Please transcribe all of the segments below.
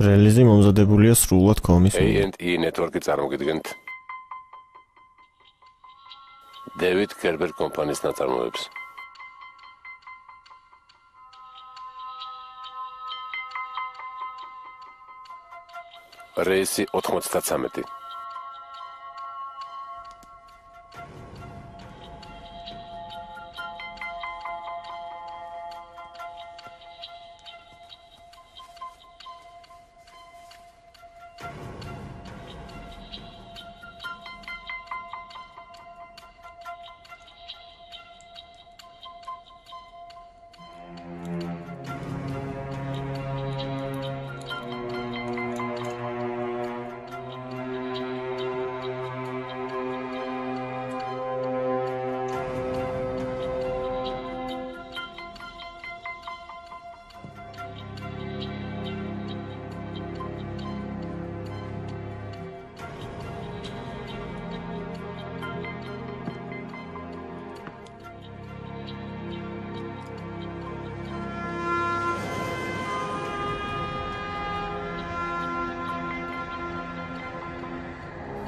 რელიზი მომზადებულია სრულად კომის მიერ. A&E network-ი წარმოგიდგენთ დევიდ კერბერ კომპანიის ნაწარმოებს. რეისი 93.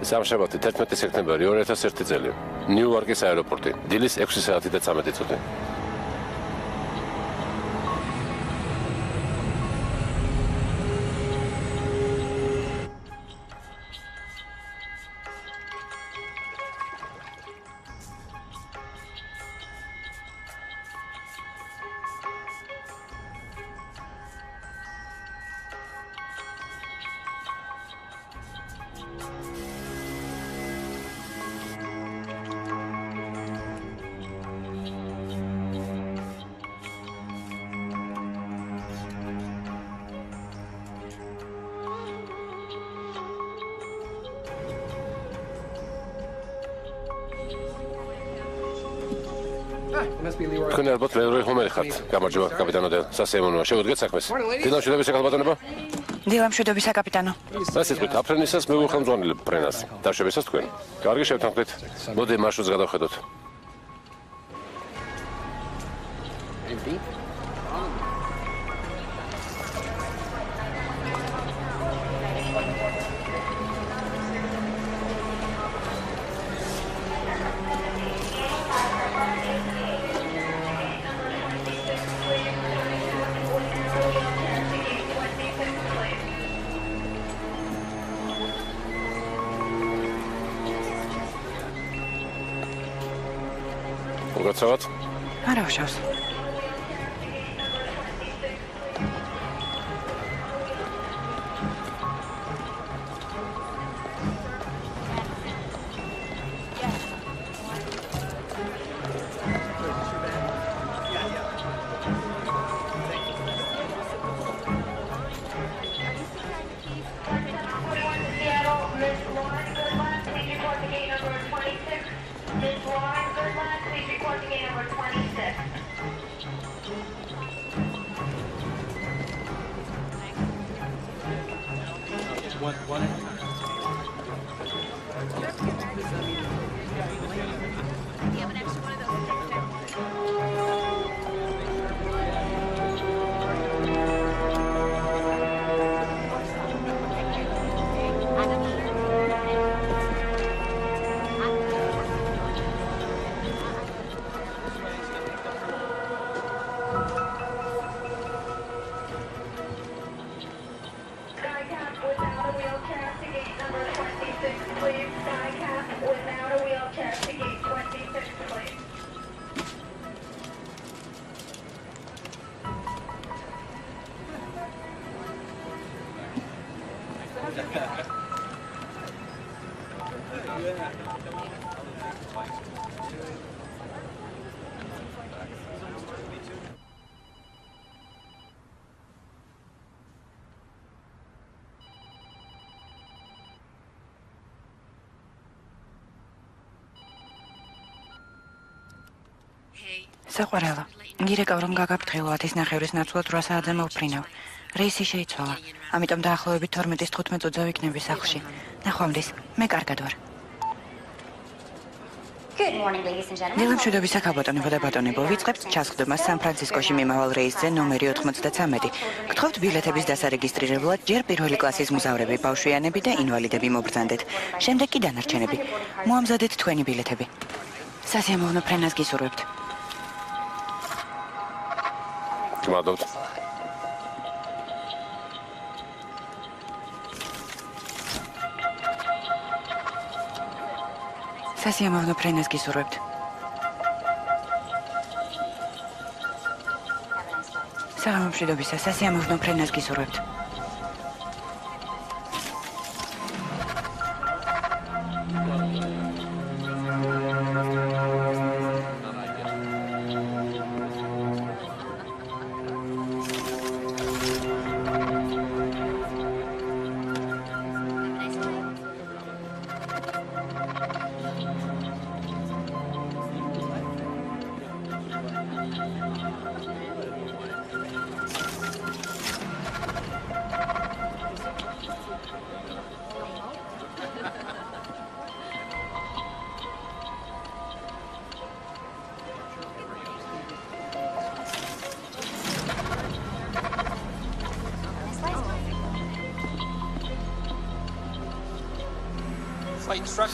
სამშაბათი 11 სექტემბერი 2001 წელი. ნიუ-იორკის აეროპორტი. დილის 6 საათი და 13 წუთი. თქვენ ალბათ ლევროი ჰომერი ხართ. გამარჯობა, კაპიტანო და სასიამოვნოა. შევუდგეთ საქმეს. დილა მშვიდობის საკალბატონებო. დილა მშვიდობის საკაპიტანო. ასე თქვით, აფრენისას მე ვუხელმძღვანელებ ფრენას. დაშვებისას თქვენ. კარგი შევთანხმდით. მოდი მარშრუტს გადავხედოთ. გაცავთ? არა ვშავს. საყვარელო, გირეკავ რომ გაგაფრთხილოთ ის ნახევრის ნაცვლად 8 საათზე მოვფრინავ. რეისი შეიცვალა, ამიტომ დაახლოებით 12-15 წუთზე ვიქნები სახლში. ნახვამდის, მე კარგად ვარ. დილამშვიდობისა ქალბატონებო და ბატონებო, ვიწყებთ ჩასხდომას სან-ფრანცისკოში მიმავალ რეისზე ნომერი 93. გთხოვთ ბილეთების დასარეგისტრირებლად ჯერ პირველი კლასის მგზავრები, ბავშვიანები და ინვალიდები მობრძანდეთ. შემდეგ კი დანარჩენები. მოამზადეთ თქვენი ბილეთები. სასიამოვნო ფრენას გისურვებთ. გმადლობთ. სასიამოვნო ფრენას გისურვებთ. საღამომშვიდობისა, სასიამოვნო ფრენას გისურვებთ.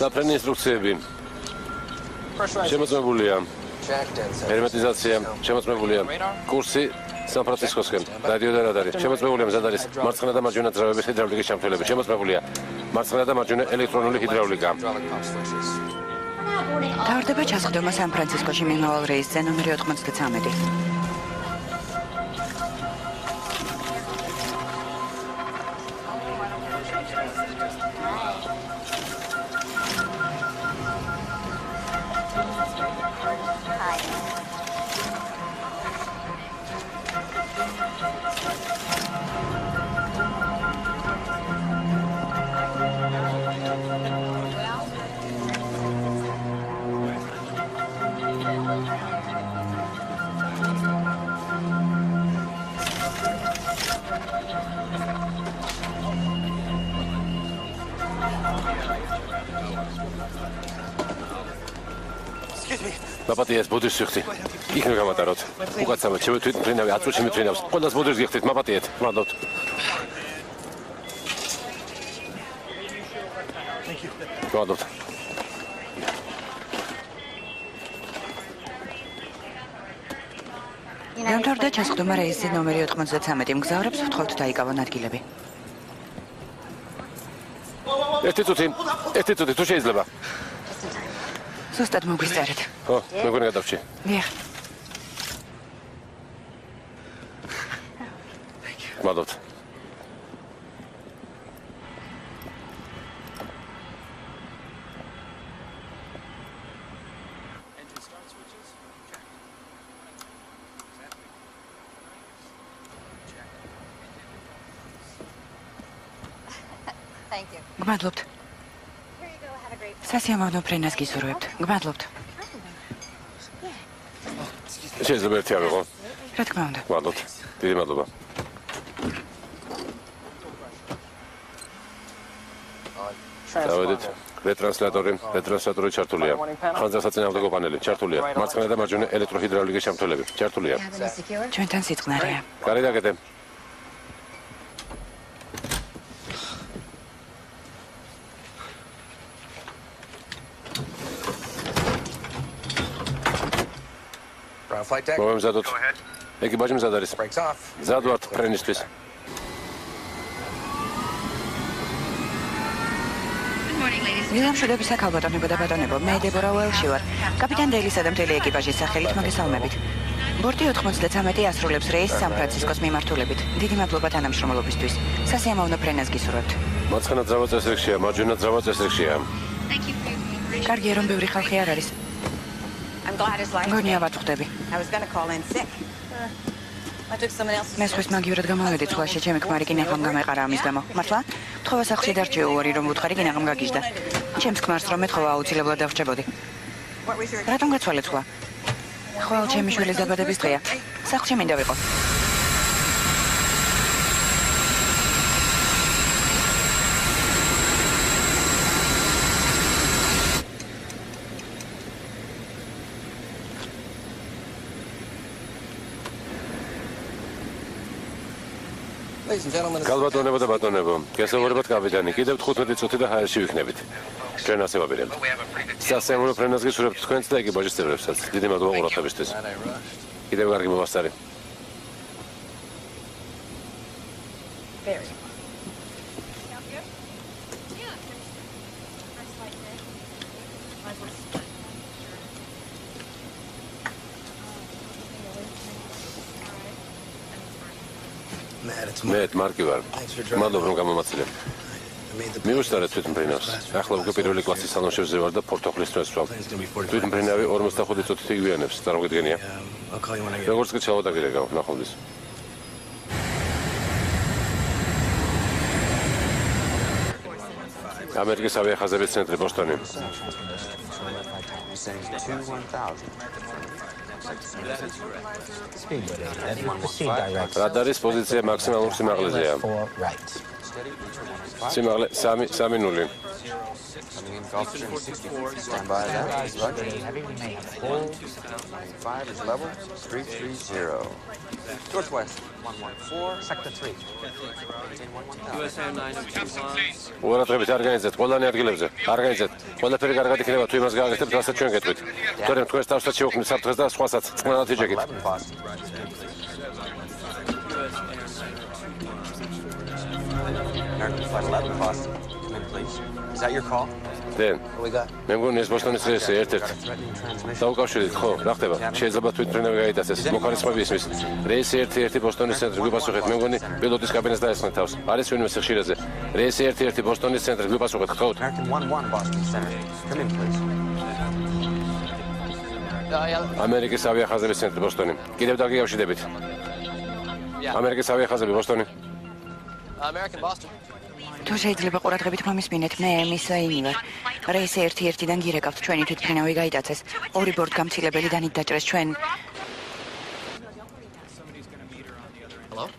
საფრენი ინსტრუქციები შემოწმებულია. ჰერმეტიზაცია შემოწმებულია. კურსი სან-ფრანცისკოსკენ. რადიო და რადარი შემოწმებულია. მზად არის მარცხენა და მარჯვენა ძრავების ჰიდრავლიკის ჩამთვლელები. შემოწმებულია. მარცხენა და მარჯვენა ელექტრონული ჰიდრავლიკა. თავდება ჩასხდომა სან-ფრანცისკოში მიმავალ რეისზე ნომერი 93. მაპატიეს ბოდიშს ვიხდი. იქნებ გამატაროთ. უკაცრავად შევეთვით ფრენავი 10 წუთში მიფრინავს. ყველას ბოდიშს გიხდით, მაპატიეთ. გმადლობთ. გმადლობთ. დამთავრდა ჩასხდომა რეისზე ნომერი 93. მგზავრებს ვთხოვთ დაიკავონ ადგილები. ერთი წუთი, თუ შეიძლება. ზუსტად მოგვისწარეთ. ხო, მეგონი გადავრჩი. დიახ. გმადლობთ. გმადლობთ. სასიამოვნო ფრენას გისურვებთ. გმადლობთ. შეიძლება ერთი ავიღო. რა თქმა უნდა. გმადლობთ. დიდი მადლობა. დავედით. რეტრანსლატორი ჩართულია. ხანძრასაწინააღმდეგო პანელი ჩართულია. მარცხენა და მარჯვენა ელექტროჰიდრავლიკის ჩამთვლელები ჩართულია. ჩვენთან სიტყნარია. კარი დაგეთე. მომემზადოთ. ეკიპაჟი მზად არის. მზად ვართ ფრენისთვის. დილამშვიდობისა ქალბატონებო და ბატონებო, მე დებორა უელში ვარ. კაპიტან დეილისა და მთელი ეკიპაჟის სახელით მოგესალმებით. ბორტი 93 ასრულებს რეისს სან-ფრანცისკოს მიმართულებით. დიდი მადლობა თანამშრომლობისთვის. სასიამოვნო ფრენას გისურვებთ. მარცხენა ძრავა წესრიგშია, მარჯვენა ძრავა წესრიგშია. კარგია, რომ ბევრი ხალხი არ არის. გონია ვაწუხდები. მე სხვის მაგივრად გამოვედი ცხოვაში, ჩემი ქმარი კინაღამ გამეყარა ამის გამო. მართლა? თხოვა სახლში დარჩე უარი, რომ უთხარი კინაღამ გაგიჟდა. ჩემს ქმარს რომ ეთხოვა აუცილებლად დავრჩებოდი. რატომ გაცვალეთ სხვა? ხვალ ჩემი შვილის დაბადების დღეა. სახლში მინდა ვიყო. Galbatonevo და ბატონებო, გესაუბრებათ კაპიტანი, კიდევ 15 წუთი და ჰაერში ვიქნებით. ჩვენ ასე ვაპირებთ. სასემურო ფრენას გისურვებთ თქვენც და ეკიპაჟის წევრებსაც. დიდი მადლობა ყურადღებისთვის. კიდევ კარგი მომასწარი. მე მარკი ვარ. მადლობა რომ გამომაცილე. მიუსტარეთ თვითმფრინავს. ახლა უკვე პირველი კლასის სალონში ვზევარ და პორტოხლის დროს ვსვამ. თვითმფრინავი 45 წუთით იგვიანებს, წარმოგიდგენია? როგორც კი ჩავადაგირეკავ, ნახვამდის. ამერიკის ავიახაზების ცენტრი ბოსტონი. რადარის პოზიცია მაქსიმალურ სიმაღლეზეა. სიმაღლე 3-0. უარადღებით არ გაიძეთ, ყველანი ადგილებზე. არ გაიძეთ. ყველაფერი კარგად იქნება, თუ იმას გააკეთებთ, რასაც ჩვენ გეტყვით. თორემ თქვენს თავსაც შევქმნით საფრთხეს და სხვასაც წყნარად იჯეკით. დენ, მე მგონი ეს ბოსტონის რეისი ერთ-ერთი. დაუკავშირდით, ხო, რა ხდება? შეიძლება თვითმფრინავი გაიტაცეს, მოხარისხმები ისმის. რეისი 1-1 ბოსტონის ცენტრი, გვიპასუხეთ, მე მგონი პილოტის კაბინეტს დაესხნეთ თავს. არის ვინმე სიხშირეზე. რეისი 1-1 ბოსტონის ცენტრი, გვიპასუხეთ, გთხოვთ. ამერიკის ავიახაზების ცენტრი ბოსტონი. კიდევ დაგიავშიდებით. ამერიკის ავიახაზები ბოსტონი. თუ შეიძლება ყურადღებით მომისმინეთ, მე მისაინი ვარ. რეისი 1-1-დან გირეკავთ, ჩვენი თვითმფრინავი გაიტაცეს. ორი ბორტგამცილებელი დანით დაჭრეს ჩვენ.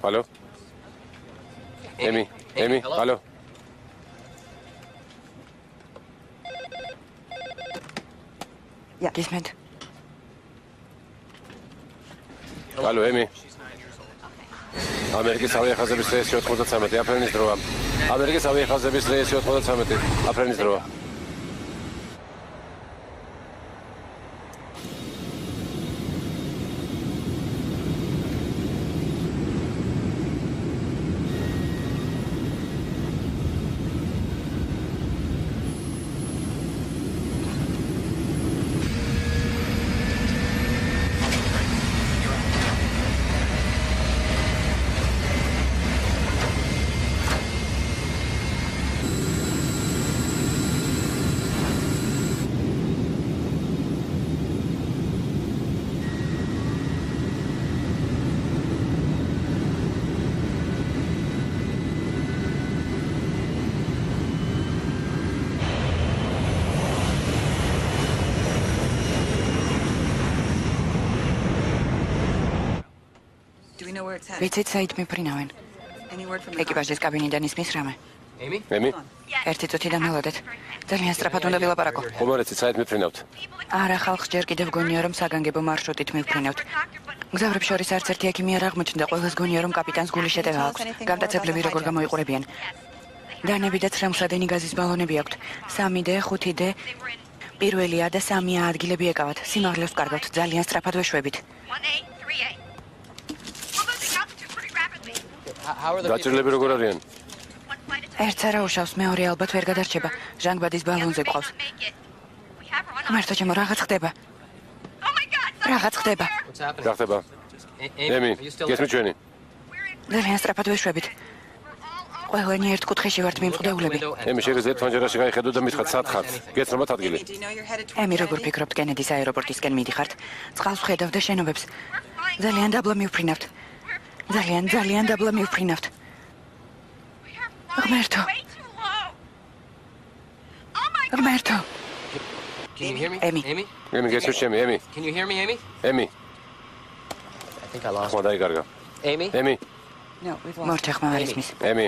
Алло. Emi, алло. გისმენთ? Алло, Emi. ამერიკის ავიახაზების რეისი 93, აფრენის დროა. ამერიკის ავიახაზების რეისი 93, აფრენის დროა. ვიცით საით მიფრინავენ. ეკიპაჟის კაბინიდან ისმის რამე. Emi? ერთი წუთი დამელოდეთ. ძალიან სწრაფად უნდა ვილაპარაკო. ხომ არ იცით საით მიფრინავთ? არა, ხალხს ჯერ კიდევ გონია, რომ საგანგებო მარშრუტით მივფრინავთ. მგზავრებს შორის არც ერთი ექიმი არ აღმოჩნდა, ყველას გონია, რომ კაპიტანს გული შეტევა აქვს. გამტაცებლები როგორ გამოიყურებიან. დანები და ცრემლსადენი გაზის ბალონები აქვთ. 3D, 5D, პირველია და 3A ადგილები ეკავათ. სიმაღლეს ვკარგავთ, ძალიან სწრაფად ვეშვებით. დაჭრილები როგორ არიან? ერთს არა უშავს, მეორე ალბათ ვერ გადარჩება. ჟანგბადის ბალონზე გვყავს. ღმერთო ჩემო, რაღაც ხდება. რაღაც ხდება. რა ხდება? Emi, გესმით ჩვენი? ძალიან სწრაფად ვეშვებით. ყველანი ერთ კუთხეში ვართ მიმწყდეულები. Emi, შეგიძლიათ ფანჯარაში გაიხედო და მითხრათ სად ხართ? გეცნობათ ადგილი? ემი, როგორ ფიქრობთ, კენედის აეროპორტისკენ მიდიხართ? წყალს ვხედავ და შენობებს. ძალიან დაბლა მივფრინავთ. ძალიან დაბლა მივფრინავთ. ღმერთო. ღმერთო. Emi. Emi, გესმით ჩემი, Emi? Can you hear me, Amy? Emi. I think I lost. ხმა დაიკარგა. Amy? Emi, მორჩა ხმა არ ისმის. Emi.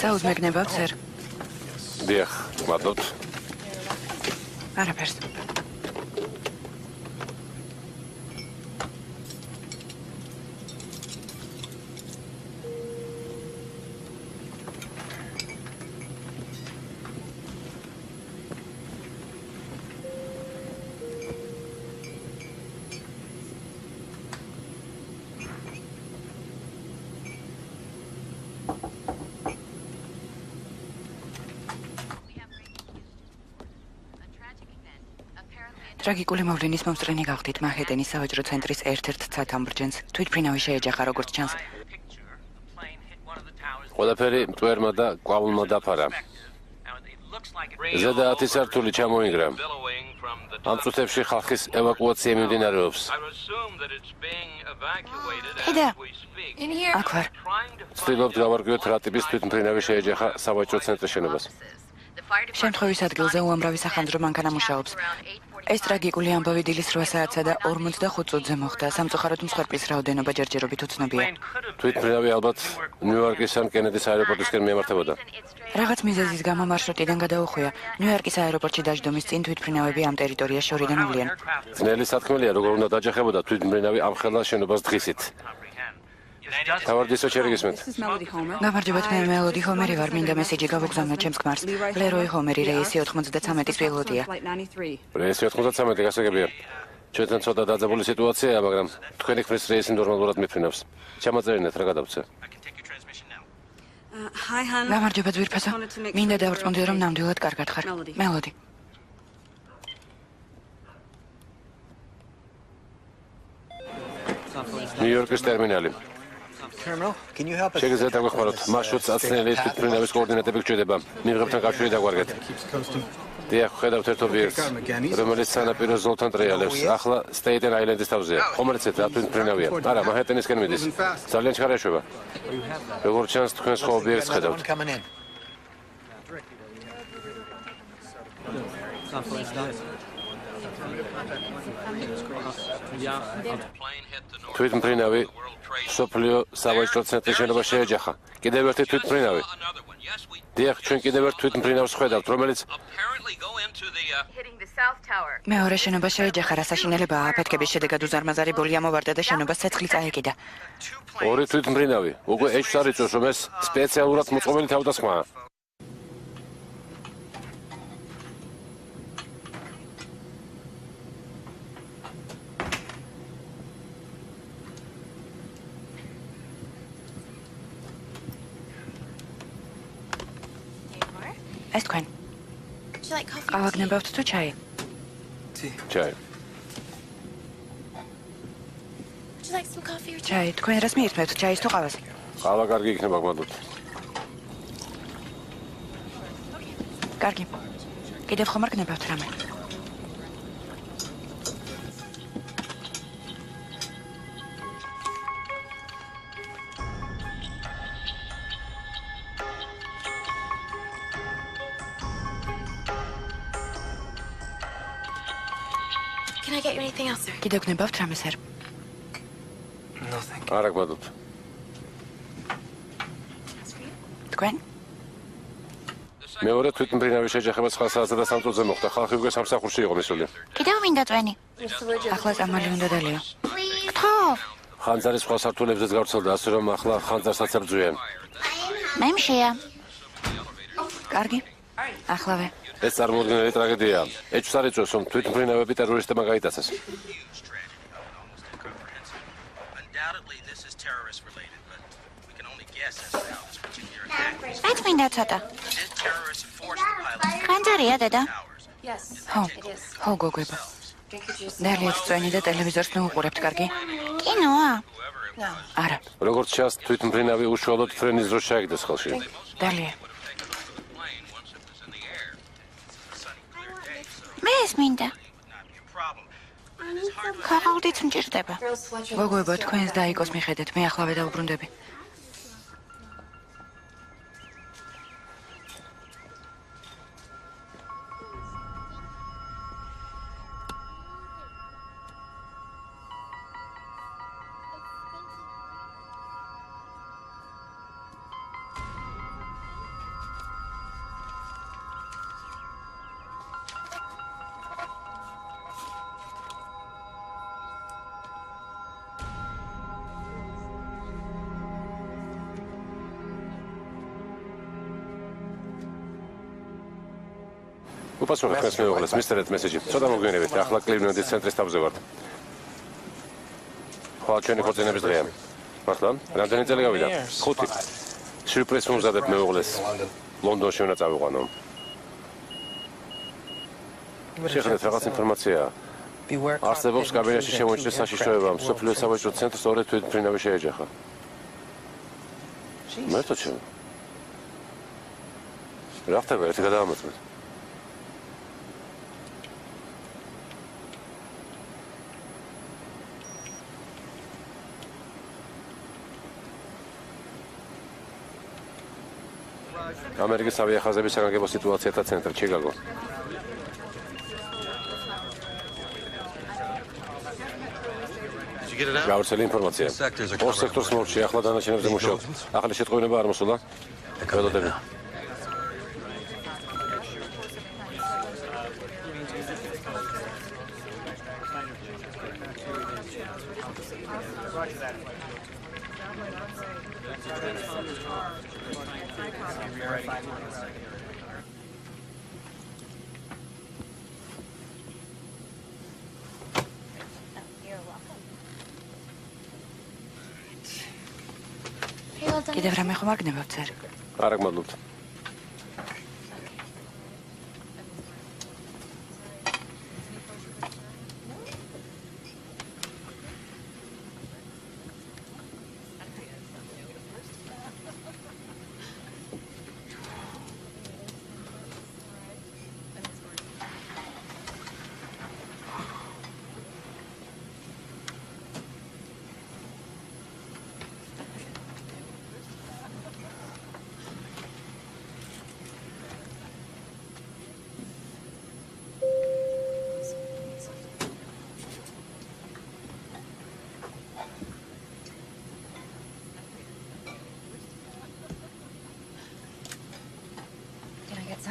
საუზმეგნებავთ, სერ. დიახ, მადლობთ. არაფერს. ტრაგიკული მოვლენის მომსწრენი გახდით მანჰეტენის სავაჭრო ცენტრის ერთ-ერთ ცათამბჯენს. თვითმფრინავი შეეჯახა, როგორც ჩანს. ყველაფერი მტვერმა და ყვავილმა დაფარა. ზედა 10 სართული ჩამოინგრა. ამ წუთებში ხალხის ევაკუაცია მიმდინარეობს. ხედა, აქ ვარ. ვცდილობთ გავარკვიოთ რა ტიპის თვითმფრინავი შეეჯახა სავაჭრო ცენტრის შენობას. შემთხვევის ადგილზე უამრავი სახანძრო მანქანა მუშაობს. ეს ტრაგიკული ამბავი დილის 8 საათსა და 45 წუთზე მოხდა. სამწუხაროდ მსხვერპლის რაოდენობა ჯერჯერობით უცნობია. თვითმფრინავი ალბათ ნიუ-იორკის ან კენედის აეროპორტისკენ მიემართებოდა. რაღაც მიზეზის გამო მარშრუტიდან გადაუხვია. ნიუ-იორკის აეროპორტში დაждომის წინ თვითმფრინავები ამ ტერიტორიას შორიდან უვლიან. ძნელი სათქმელია, როგორ უნდა დაჯახებოდა თვითმფრინავი ამ ხელა შენობას დღისით. თავარდისო შეგისმენთ. გამარჯობათ, მე მელოდი ჰომერი ვარ, მინდა მესიჯი გავუგზავნოთ ჩემს ქმარს. ლეროი ჰომერი, რეისი 93-ის პილოტია. რეისი 93 გასაგებია. ჩვენთან ცოტა დაძაბული სიტუაციაა, მაგრამ თქვენი ქმრის რეისი ნორმალურად მიფრინავს. ჩამოწერინეთ რა გადავწე. გამარჯობა ძვირფასო. მინდა დავრწმუნდე, რომ ნამდვილად კარგად ხარ. მელოდი. ნიუ-იორკის ტერმინალი. შეგიძლიათ დაგვეხმაროთ მარშრუტს აცნელი თვითმფრინავის კოორდინატები გჭირდება. მიღებთან კავშირი დაგვარგეთ. დიახ, ხედავთ ერთ ობიექტს, რომელიც სანაპირო ზოლთან ტრიალებს. ახლა სტეიტენ აილენდის თავზეა. ხომალდეთ რა თვითმფრინავია. არა, მანჰეტენისკენ მიდის. ძალიან ჩქარა ეშვება. როგორც ჩანს, თქვენს ხო ობიექტს ხედავთ. თვითმფრინავი სოფლიო სავაჭრო ცენტრის შენობას შეეჯახა. კიდევ ერთი თვითმფრინავი. დიახ, ჩვენ კიდევ ერთ თვითმფრინავს ხედავთ, რომელიც მეორე შენობა შეეჯახა, რა საშინელებაა. აფეთქების შედეგად უზარმაზარი ბოლი ამოვარდა და შენობას ცეცხლი წაეკიდა. ორი თვითმფრინავი. უკვე ეჭვს არ იწვევს, რომ ეს სპეციალურად მოწყობილი თავდასხმაა. ეს თქვენ. ყავა გნებავთ თუ ჩაი? ჩაი. ჩაი, თქვენ რას მიირთმევთ, ჩაის თუ ყავას? ყავა კარგი იქნება, გმადლობთ. კარგი. კიდევ ხომ არ გნებავთ რამე? კიდევ გნებავთ რამე, სერ? არა, გმადლობთ. თქვენ? მეორე თვითმფრინავის შეჯახება 9:03 წუთზე მოხდა. ხალხი უკვე სამსახურში იყო მისული. კიდევ მინდა წვენი. ახლა წამალი უნდა დალეო. გთხოვ. ხანძარი სხვა სართულებზეც გავრცელდა, ასე რომ ახლა ხანძარსაც ებრძვიან. მე მშია. კარგი. ახლავე. ეს წარმოუდგენელი ტრაგედიაა. ეჭვს არ იწვევს, რომ თვითმფრინავები ტერორისტებმა გაიტაცეს. რაც მინდა ცოტა. ხანძარია, დედა? ხო, გოგოება. დალიეთ წვენი და ტელევიზორს ნუუყურებთ, კარგი? კინოა? არა. როგორც ჩანს, თვითმფრინავი უშუალოდ ფრენის დროს ჩაიგდეს ხელში. დალია. მე ეს მინდა. ქაღალდით მჭირდება. გოგოება, თქვენს დაიკოს მიხედეთ, მე ახლავე დავუბრუნდები. უპასუხე ხმის მეუღლეს, მისწერეთ მესეჯი. ცოტა მოგვიანებით, ახლა კლივლენდის ცენტრის თავზე ვართ. ხვალ ჩვენი ქორწინების დღეა. მართლა? რამდენი წელი გავიდა? 5. სიურპრიზს მომზადებ მეუღლეს. ლონდონში უნდა წავიყვანო. შეხედეთ რაღაც ინფორმაცია. არსებობს კაბინეტში შემოჭრის საშიშროება, მსოფლიო სავაჭრო ცენტრს ორი თვითმფრინავი შეეჯახა. მეთოჩი. რა ხდება, ერთი გადაამოწმეთ. ამერიკის ავიახაზების საგანგებო სიტუაციათა ცენტრი, ჩიკაგო. გავრცელი ინფორმაცია. ორ სექტორს მორჩი, ახლა დანარჩენებზე მუშაობთ. ახალი შეტყობინება არ მოსულა. ველოდები. კიდევ რამე ხომ არ გნებავთ წერ? არა გმადლობთ.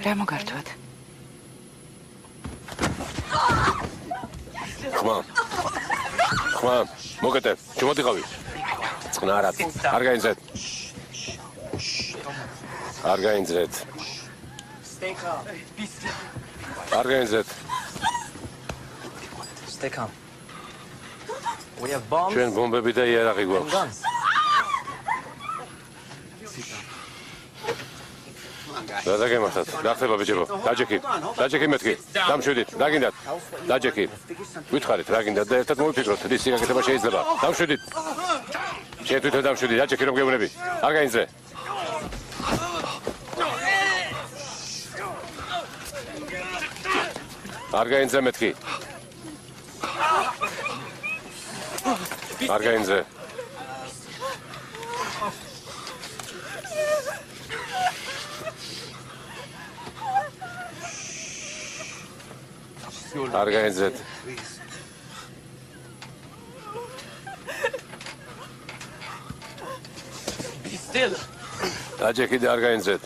რა მოგართვათ? ხმა, მოგეთე, შემოდიყავი. წყნარად, არ გაინძრეთ. არ გაინძრეთ. არ გაინძრეთ. Stay calm. We have bombs. ჩვენ ბომბები და იარაღი გვაქვს. Guns. რა გემართათ? რა ხდება ბიჭებო? დაჯექი მეთქი. დამშვიდით, რა გინდათ? დაჯექი. გითხარით, რა გინდათ და ერთად მოვიფიქროთ, რის სიგაკეთება შეიძლება. დამშვიდით. შენ თვითონ დამშვიდი, დაჯექი რომ გეუბნები. არ გაინძრე. არ გაინძრე მეთქი. არ გაინძრე. არ გაინძრეთ. დაჯექი და არ გაინძრეთ.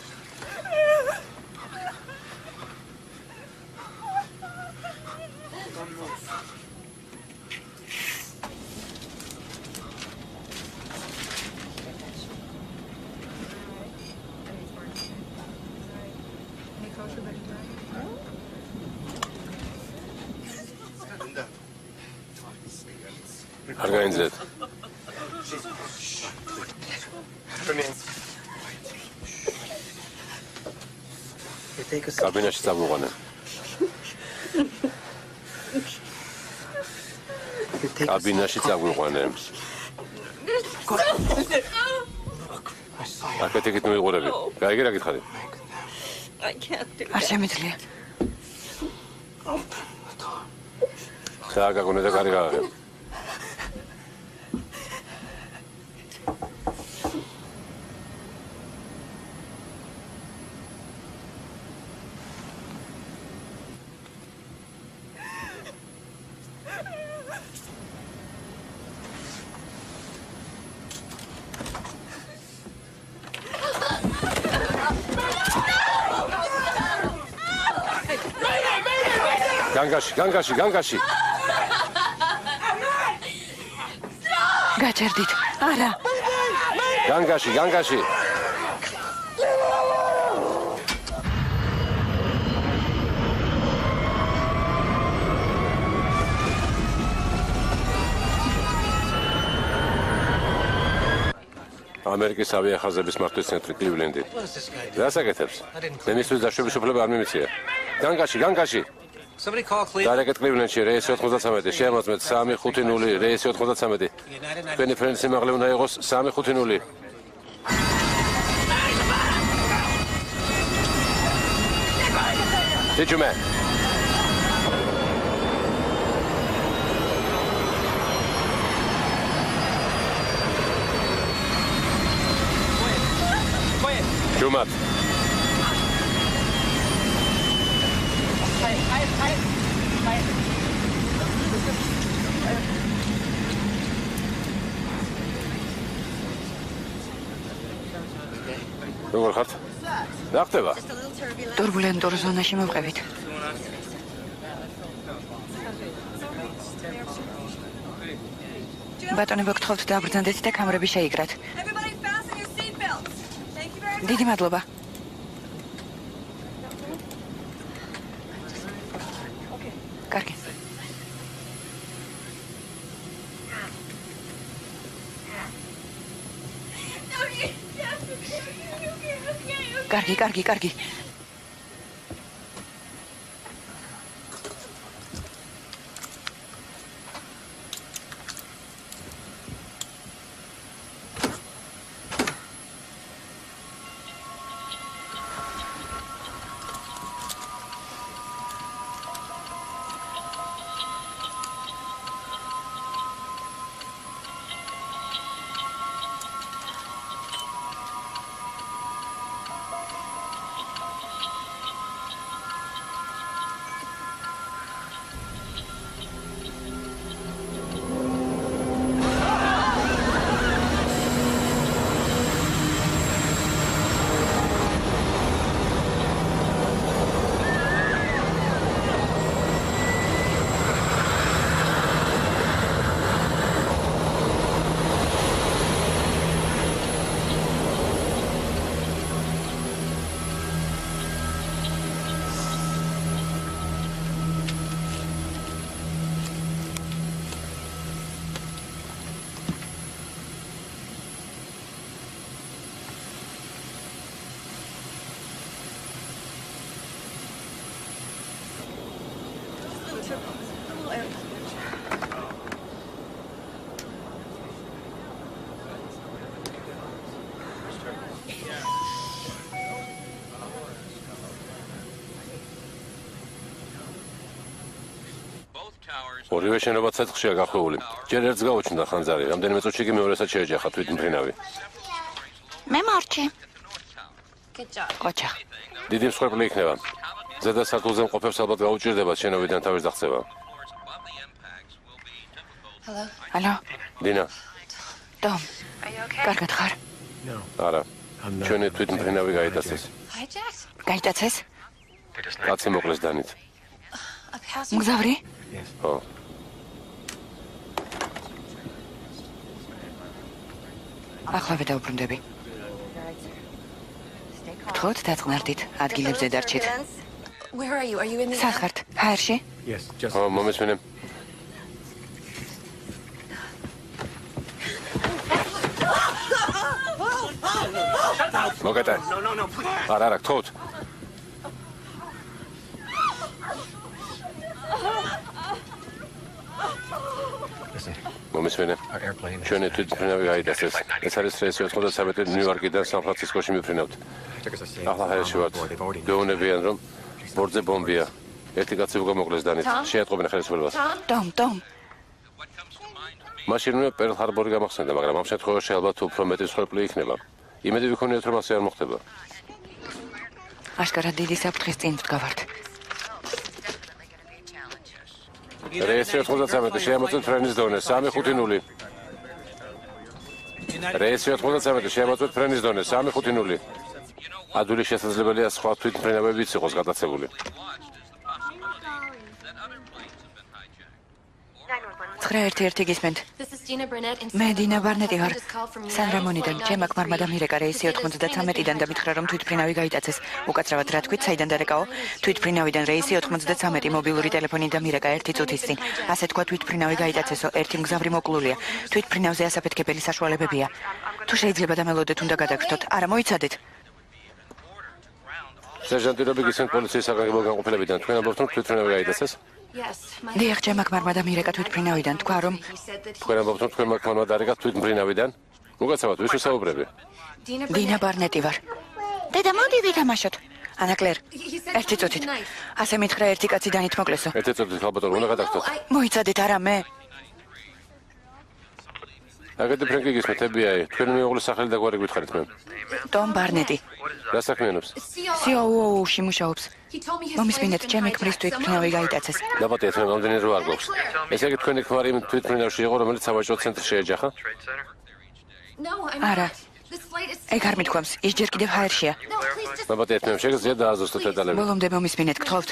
არ გაინძრეთ. კაბინეტში წავიყვანე. კაბინეტში წავიყვანე. აკეთე იქით მოიყურები. გაიგე რა გითხარი? არ შემიძლია. ხა გაგონე და კარი გააღე. განგაში. გაჭერდით. არა. განგაში. ამერიკის ავიახაზების მართვის ცენტრი კლივლენდი. რას აკეთებს? მე მისთვის დაშვების უფლება არ მიმეცია. განგაში. დარეკეთ კლივლენდში რეისი 93, შემოწმეთ 350 რეისი 93. თქვენი ფრენის სიმაღლე უნდა იყოს 350. Did Jumat. როგორ ხართ? რა ხდება? ტურბულენტურ ზონაში მოვყევით. ბატონებო, გთხოვთ დააბრძანდეთ და კამრები შეიგრათ. დიდი მადლობა. კარგი. კარგი. ორივე შენობა ცეცხლშია გახვეული. ჯერ ერთს გაუჩნდა ხანძარი, რამდენიმე წუთში კი მეორესაც შეეჯახა თვითმფრინავი. მე მარჩი. ყოჩა. დიდი მსხვერპლი იქნება. ზედა სართულზე მყოფებს ალბათ გაუჭირდება შენობიდან თავის დაღწევა. ალო. დინა. დომ. კარგად ხარ? არა. ჩვენი თვითმფრინავი გაიტაცეს. გაიტაცეს? კაცი მოკლეს დანით. მგზავრი? ხო. ახლა დავბრუნდები. გთხოვთ დაწყნარდით, ადგილებზე დარჩით. სად ხართ? ჰაერში? ხო, მომესმინე. მოგეტე. არა, გთხოვთ. მომისმენე. ჩვენი თვითმფრინავი გაიტაცეს. ეს არის რეისი 93 ნიუ-იორკიდან სან-ფრანცისკოში მიფრინავთ. ახლა ჰაერში ვართ. გეუბნებიან, რომ ბორტზე ბომბია. ერთი კაცი უკვე მოკლეს დანით. შეატყობენ ხელისუფლებას. დომ. მაშინ მე პერლ ჰარბორი გამახსენდა, მაგრამ ამ შემთხვევაში ალბათ უფრო მეტი მსხვერპლი იქნება. იმედი ვიქონიათ, რომ ასე არ მოხდება. აშკარად დიდი საფრთხის წინ ვდგავართ. რეისი 93 შემოწმეთ ფრენის დონე 350. რეისი 93 შემოწმეთ ფრენის დონე 350. ადვილი შესაძლებელია სხვა თვითმფრინავებიც იყოს გატაცებული. 911 გისმენთ. მე დინა ბარნეტი ვარ. სან რამონიდან. ჩემ აქ მარმა და მირეკა რეისი 93-დან და მითხრა რომ თვითმფრინავი გაიტაცეს. უკაცრავად რა თქვით, საიდან დარეკაო? თვითმფრინავიდან რეისი 93 მობილური ტელეფონი და მირეკა 1 წუთის წინ. ასე თქვა თვითმფრინავი გაიტაცესო, ერთი მგზავრი მოკლულია. თვითმფრინავზე ასაფეთქებელი საშუალებებია. თუ შეიძლება დამელოდეთ უნდა გადაგხდოთ. არა მოიცადეთ. სერჟანტი რობიგისენ პოლიციის საგანგებო განყოფილებიდან თქვენ ამბობთ რომ თვითმფრინავი გაიტაცეს? დიახ, ჩემ აქ მარმა და მირეკა თვითმფრინავიდან თქვა რომ თქვენ ამბობთ რომ თქვენ მარმა დარეკა თვითმფრინავიდან? უკაცრავად ვის ვისაუბრები? დინა ბარნეტი ვარ. დედა მოდი ვითამაშოთ. ანა კლერ, 1 წუთით. ასე მითხრა ერთი კაცი დანით მოკლესო. 1 წუთით ალბათ უნდა გადაგხდოთ. მოიცადეთ არა მე. აგეთი ფრენკი გისმენთ FBI. თქვენი მეუღლის სახელი და გვარი გითხარით მე. ტომ ბარნეტი. რა საქმიანობს? COO-ში მუშაობს. მომისმინეთ, ჩემი ქმრის თვითმფრინავი გაიტაცეს. დაბატეთ, მე რამდენი რო არ გვაქვს. ესე იგი თქვენი ქმარი თვითმფრინავში იყო, რომელიც სავაჭრო ცენტრში შეეჯახა? არა. ეგ არ მithქვამს, ის ჯერ კიდევ ჰაერშია. დაბატეთ, მე შეგიძლიათ დააზუსტოთ დეტალები. ბოლომდე მომისმინეთ, გთხოვთ.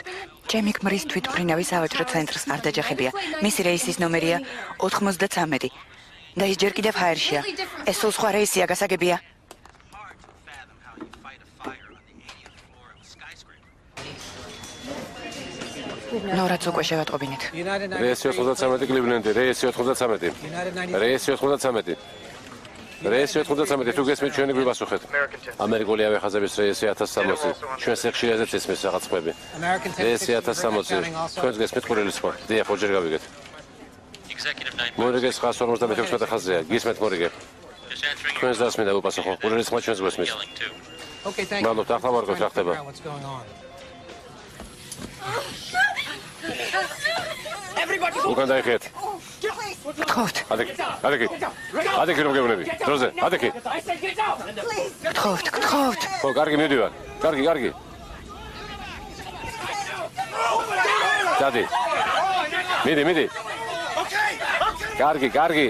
ჩემი ქმრის თვითმფრინავი სავაჭრო ცენტრს არ დაჯახებია. მისი რეისის ნომერია 93 და ის ჯერ კიდევ ჰაერშია. ეს სულ სხვა რეისია, გასაგებია. ნორაც უკვე შევატყობინეთ. რეისი 93 კლივლენდი, რეისი 93. რეისი 93. რეისი 93 თუ გესმით ჩვენი გვიპასუხეთ. ამერიკული ავიახაზების რეისი 1060. ჩვენ სეხშირიაზეც ისმის რაღაც ხმები. რეისი 1060. თქვენს გესმით ყურელის სხვა. დიახ, ოჯერ გავიგეთ. მორიგეს 156 ხაზია. გისმენთ მორიგე. თქვენს დასმინდა უპასუხო. ყურელის სხვა ჩვენს გვესმის. მადლობთ, ახლა ვარგოთ რა ხდება. უკან დაიხეთ. გთხოვთ. ადექი რომ გეუბნები. დროზე, ადექი. გთხოვთ. ხო, კარგი მივდივარ. კარგი. დადი. მიდი. კარგი.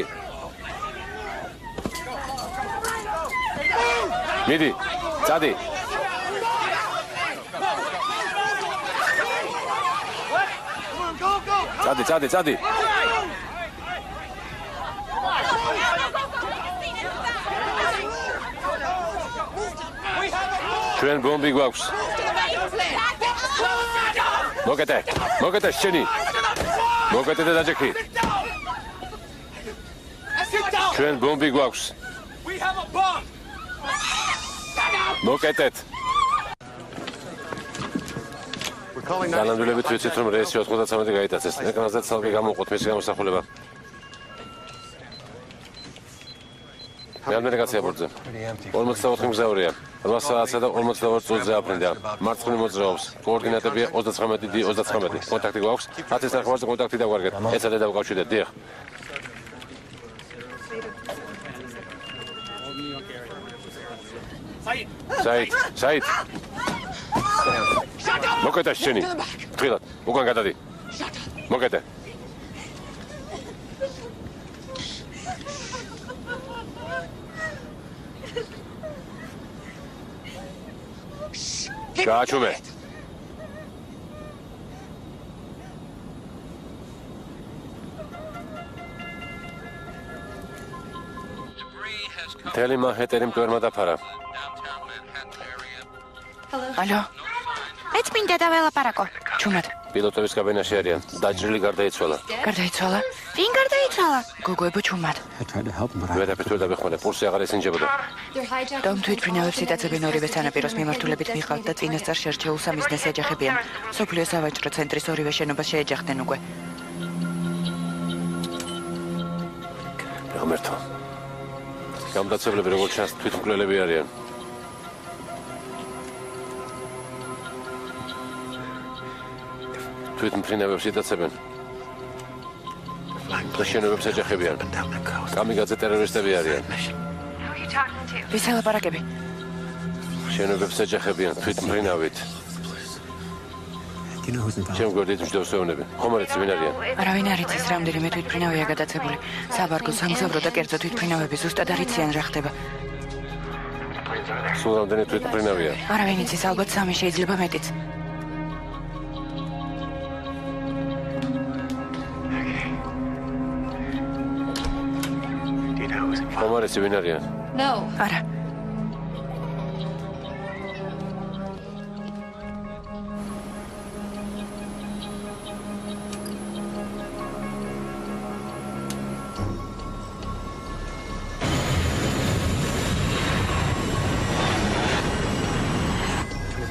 მიდი. დადი. წადი. ჩვენ ბომბი გვაქვს. მოკეთე შენი. მოკეთე და დაჯექი. ჩვენ ბომბი გვაქვს. მოკეთეთ. განამდვილებით ვიცით რომ რეისი 93 გაიტაცეს. ეკრანზე ცალკე გამოყვოთ მისი გამოსახულება. რამდენი კაცია ბორტზე? 44 მგზავრია. 8 საათსა და 42 წუთზე აფრინდა. მარცხნივ მოძრაობს. კოორდინატებია 39D39. კონტაქტი გვაქვს. 10-ის ნახევარზე კონტაქტი დავარგეთ. ეცადე დავკავშირდეთ. დიახ. საით. მოკეთე შენი. ფრთხილად. უკან გადადი. მოკეთე. გააჩუმე. მთელი მანჰეტენი მტვერმა დაფარა. ალო. მეც მინდა დაველაპარაკო. ჩუმად. პილოტების კაბინაში არიან. დაჭრილი გარდაიცვალა. გარდაიცვალა? ვინ გარდაიცვალა? გოგოებო ჩუმად. ვერაფერს დავეხმარე, პულსი აღარ ისინჯებოდა. დომ თვითმფრინავებს იტაცებენ ორივე სანაპიროს მიმართულებით მიყავთ და წინასწარ შერჩეულ სამიზნეს ეჯახებიან. სოფლიო სავაჭრო ცენტრის ორივე შენობას შეეჯახდნენ უკვე. გამერთო. გამდაცებლები როგორც ჩანს თვითმკვლელები არიან. თვითმფრინავებს იტაცებენ. და შენობებს ეჯახებიან. კამიგაძე ტერორისტები არიან. ვის ელაპარაკები? შენობებს ეჯახებიან თვითმფრინავით. ჩემ გვერდით მჯდომსევნები. ხომ არ იცი ვინ არიან? არავინ არ იცის რამდენიმე თვითმფრინავია გადაცებული. საბარგო, სამგზავრო და კერძო თვითმფრინავები ზუსტად არ იციან რა ხდება. სულ რამდენი თვითმფრინავია? არავინ იცის, ალბათ 3 შეიძლება მეტიც. ხომარესი ვინ არიან? არა.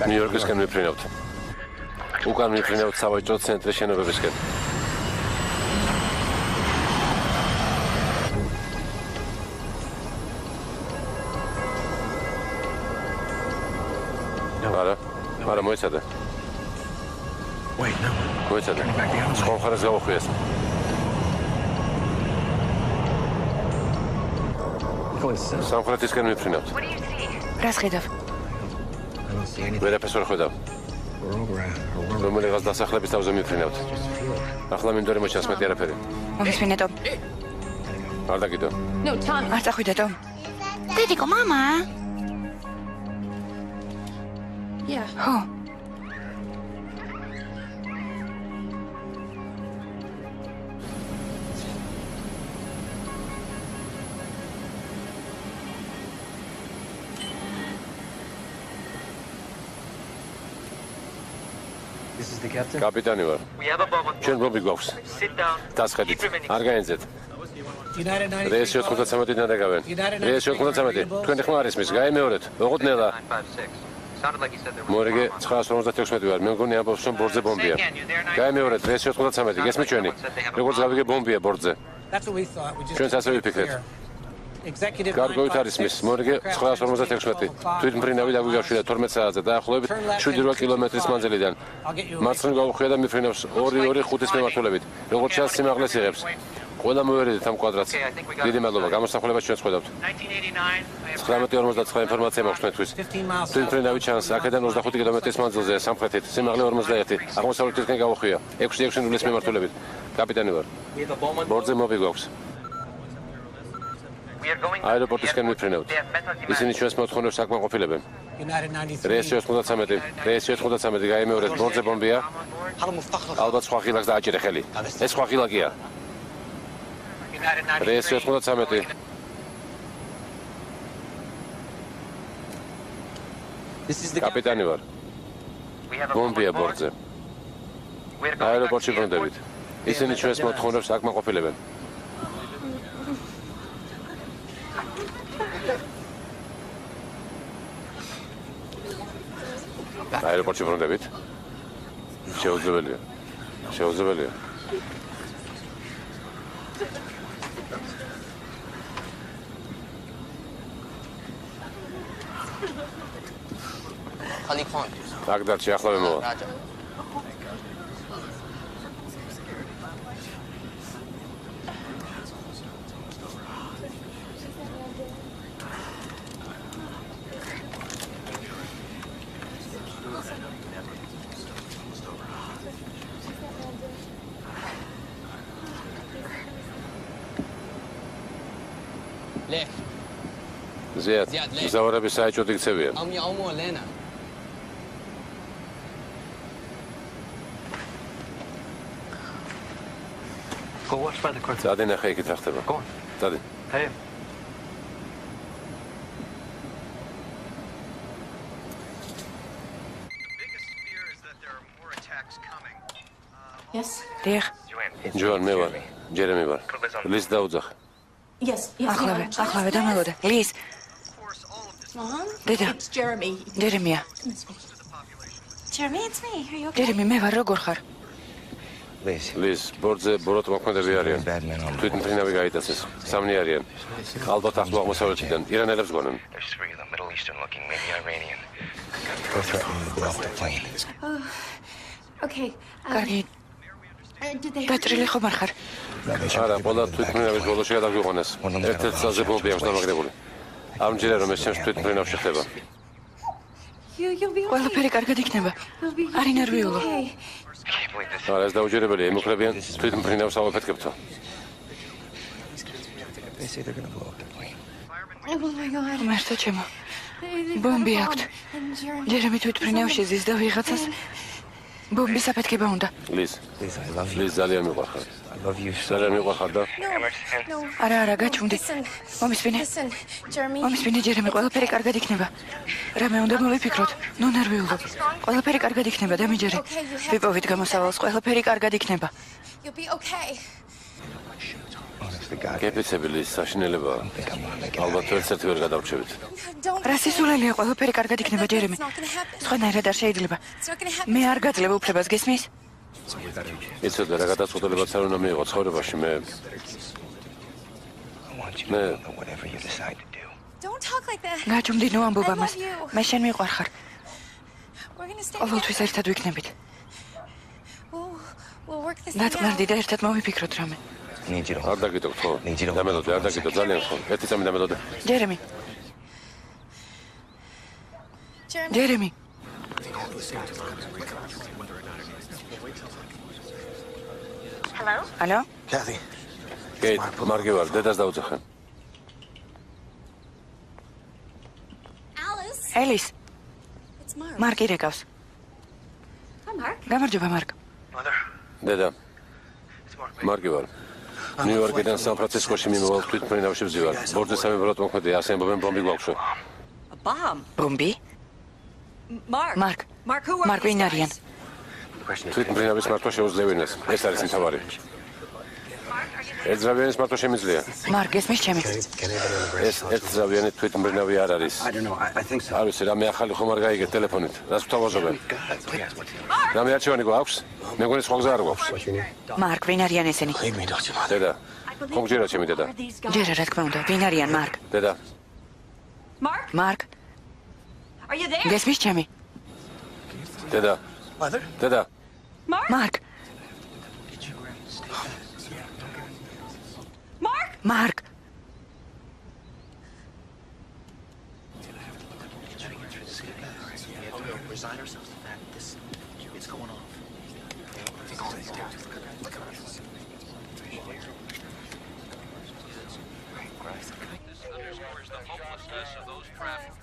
ნიუ-იორკისკენ მიფრინავთ. უკან მიფრინავთ სავაჭრო ცენტრის შენობებისკენ. არა მოიცადე. მოიცადე. სხვა მხარეს გავუხვიეს. სამხრეთისკენ მიფრინავთ. რას ხედავ? ვერაფერს ვერ ხედავ. რომელიღაც დასახლების თავზე მიფრინავთ. ახლა მინდორი მოჩანს მეტი არაფერი. მოვისმინე ტომ. არ დაგიდო. არ წახვიდე ტომ. დედიკო, მამა. ხო. კაპიტანი ვარ. ჩვენ ბობი გვაქვს. დასხედით. არ გაენძეთ. რეის 93-დან დაგავენ. რეის 93. თქვენ ხმა არის მის, გაიმეორეთ. ოღონდ-ნელა. მორიგე 956 ვარ. მე მგონი ამბობს რომ ბორძე ბომბია. გაიმეორეთ რეის 93. გესმით ჩვენი? როგორც გავიგე ბომბია ბორძე. ჩვენც ასე ვიფიქრეთ. გარკვევით არის მის, მორიგე 956. თვითმფრინავი დაგვიგავშიდა 12 საათზე დაახლოებით 7-8 კილომეტრის მანძილიდან. მარცხნივ გავუხვია და მიფრინავს 2-2-5-ის მიმართულებით. როგორც ჩანს სიმაღლეს იღებს. ყველა მოვერიდეთ ამ კვადრატს. დიდი მადლობა, გამოსახულებას ჩვენს ხედავთ. 19:59 ინფორმაცია მაქვს თქვენთვის. თვითმფრინავი ჩანს აქედან 25 კილომეტრის მანძილზე სამხრეთით, სიმაღლე 51, აღმოსავლეთისკენ გავუხვია 6-6-0-ის მიმართულებით. კაპიტანი ვარ. ბორძე მობი გვაქვს. აეროპორტისკენ მიფრინავთ. ისინი ჩვენს მოთხოვნებს აკმაყოფილებენ. რეის 93, რეის 93 გაიმეორეთ ბორძე ბომბია. ალბათ სხვა ხილაკს დააჭირე ხელი. ეს სხვა ხილაკია. რეის 93. კაპიტანი ვარ. ბომბია ბორძე. აეროპორტში ბრუნდებით. ისინი ჩვენს მოთხოვნებს აკმაყოფილებენ. აეროპორტში ბრუნდებით. შეუძლებელია. შეუძლებელია. აქ დარჩი, ახლა ვემოვა. ზიად, მგზავრების საეჭვოდ იქცევიან. წადი ნახე იქით რა ხდება. წადი. დიახ. ჯოან მე ვარ. ჯერემი ვარ. ლის დაუძახე. ახლავე დამელოდე. ლის. დედა. ჯერემია. ჯერემი, მე ვარ, როგორ ხარ? ლის, ბორძე ბოროტ მოქმედები არიან. თვითმფრინავი გაიტაცეს. სამნი არიან. ალბათ ახლო აღმოსავლეთიდან. ირანელებს გონენ. კარგი. გაჭრილი ხომ არ ხარ? არა, ყველა თვითმფრინავის ბოლოში გადაგვიყვანეს. ერთ-ერთ წელზე ბომბი აქვს დამაგრებული. ამჯერად რომ ეს ჩემს თვითმფრინავში ხდება. ყველაფერი კარგად იქნება. არ ინერვიულო. არა, ეს დაუჯერებელია, იმუქრებიან თვითმფრინავს ავაფეთქებთო. მერტო ჩემო. ბომბი აქვთ. ჯერემი თვითმფრინავში ზის და ვიღაცას ბომბის საფეთქება უნდა. ლის, Please, I love you. ლის ძალიან მიყვარხარ. I love you so. ძალიან მიყვარხარ და არა, გაჩვენდი. მომისმინე. მომისმინე, ჯერემი, ყველაფერი კარგად იქნება. რამე უნდა მოვიფიქროთ. ნუ ნერვიულობ. ყველაფერი კარგად იქნება, დამიჯერე. ვიპოვით გამოსავალს, ყველაფერი კარგად იქნება. You'll be okay. Honestly, God. კეფიცები ლის საშინელებაა. ალბათ ერთ-ერთი ვერ გადავრჩევით. Don't. რა სისულელია, ყველაფერი კარგად იქნება, ჯერემი. It's not gonna happen. სხვანაირად არ შეიძლება. It's not gonna happen. მე არ გაძლევ უფლებას, გესმის? იცოდე რა გადაწყვეტილებაც არ უნდა მიიღო ცხოვრებაში მე I want you to No. know that whatever you decide to do. Don't talk like that. გაჩვენდი, ნუ ამბობ I ამას. love you. მე შენ მიყვარხარ. We're gonna stay ყოველთვის together. ერთად ვიქნებით. We'll work this thing დაწმარდი out. და ერთად მოვიფიქროთ რამე. I need you to არ დაგიდოთ ხო? დამელოდე, არ დაგიდოთ ძალიან ხო? ერთი წამი დამელოდე. ჯერემი, Jeremy, ჯერემი. ალო? Kathy. კეით, მარგი ვარ, დედას დაუძახე. Alice. ელის, It's Mark. მარკი რეკავს. Hi, Mark. გამარჯობა, მარკ. Mother. დედა, It's Mark. მარგი ვარ. ნიუ-იორკიდან სან-ფრანცისკოში მიმოვალ თვითმფრინავში ვზივარ. ბორტზე სამებროთ მოქმედია, ასე ამბობენ ბომბი გვაქვს. A bomb. ბომბი? Mark. Mark. Mark, who are მარკ these ვინ არიან? guys? თვითმფრინავის მართვა შეუძლებელს. ეს არის მთავარი. ერთზრავიანის მართვა შემიძლია. მარკ, გესმის ჩემი? ეს ერთზრავიანი თვითმფრინავი არ არის. I don't know. I think so. არ ვიცი, რამე ახალი ხომ არ გაიგეთ ტელეფონით. რას გვთავაზობენ? რამე არჩევანი გვაქვს? მე მგონი სხვა გზა არ გვაქვს. მარკ, ვინ არიან ესენი? Leave me, don't you, Mother? დედა, ხომ გჯერა ჩემი დედა? Who are these guys? ჯერა, რა თქმა უნდა, ვინ არიან, მარკ? დედა, Mark, მარკ, are you there? გესმის ჩემი? დედა, Mother? დედა. Mark. მარკ, Mark. მარკ.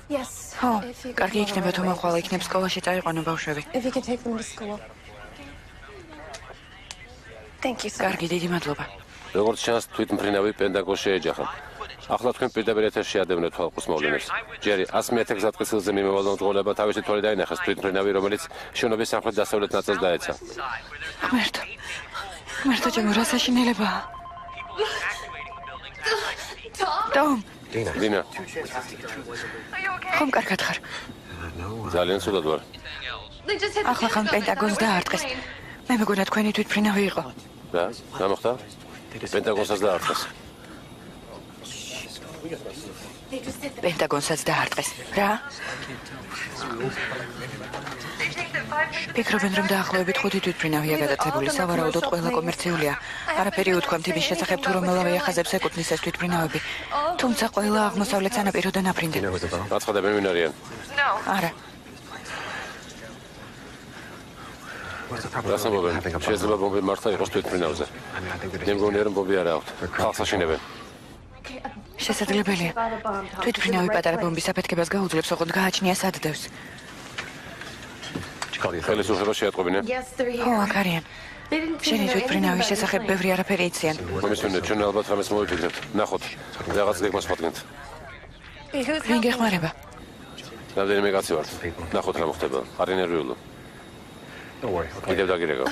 Yes. ხო, If you could კარგი go იქნება თუ right მოხვალ away. იქნებ სკოლაში წაიყვანო ბავშვები. If you could take them to school. Thank you so much. კარგი, დიდი მადლობა. როგორც ჩანს, თვითმფრინავი პენტაგონს შეეჯახა. ახლა თქვენ პირდაპირ ეთერში ადევნეთ თვალყუს მოვლენებს. ჯერი 100,000 გზატკეცილზე მიმავალ მოძღვრებმა თავისი თვალი დაინახეს თვითმფრინავი, რომელიც შენობის სამხრეთ-დასავლეთ ნაწილს დაეცა. ღმერთო. ღმერთო, ჩემო რა საშინელებაა. ტომ, დინა, ხომ კარგად ხარ? ძალიან ცუდად ვარ. ახლა ხან პენტაგონს დაარტყეს. მე მეგონა თქვენი თვითმფრინავი იყო. რა? რა მოხდა? პენტაგონსაც დაარტყეს. პენტაგონსაც დაარტყეს. რა? ფიქრობენ, რომ დაახლოებით 5 თვითმფრინავია გადაცებული, სავარაუდოდ ყველა კომერციულია. არაფერი უთქვამთ იმის შესახებ, თუ რომელავე ახაზებს ეკუთვნის ეს თვითმფრინავები. თუმცა ყველა აღმოსავლეთ სანაპიროდან აფრინდნენ. აცხადებენ ვინ არიან? არა, რას ამბობენ? შეიძლება ბომბი მართლა იყოს თვითმფრინავზე. მე მგონია რომ ბომბი არა აქვთ. ხალხს აშინებენ. შესაძლებელია. თვითმფრინავი პატარა ბომბის საფეთქებას გაუძლებს, ოღონდ გააჩნია სად დევს. ხელისუფლება შეატყობინე. ხო, აქ არიან. შენი თვითმფრინავის შესახებ ბევრი არაფერი იციან. მომისმენთ, ჩვენ ალბათ რამეს მოვიფიქრებთ. ნახოთ, რაღაც გეგმას ვადგენთ. ვინ გეხმარება? რამდენიმე კაცი ვართ. ნახოთ რა მოხდება. არ ინერვიულო. Don't worry. Okay. კიდევ დაგირეკავ.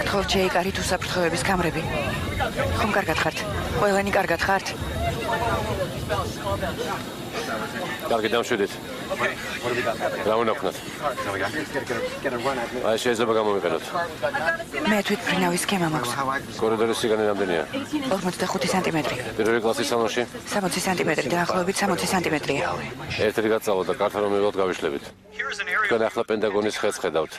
გთხოვთ შეიკარით უსაფრთხოების კამრები. ხომ კარგად ხართ? ყველანი კარგად ხართ? კარგი, დამშვიდით. რა უნდა ვქნათ? აი, შეიძლება გამომიყენოთ. მე თვითმფრინავის სქემა მაქვს. კორიდორის სიგანე რამდენია? 45 სანტიმეტრი. პირველი კლასის სალონში 60 სანტიმეტრი, დაახლოებით 60 სანტიმეტრია. ერთ-ერთი გაწალოთ და კარტა რომ მივიღოთ გავიშლებით. თქვენ ახლა პენტაგონის ხედს ხედავთ.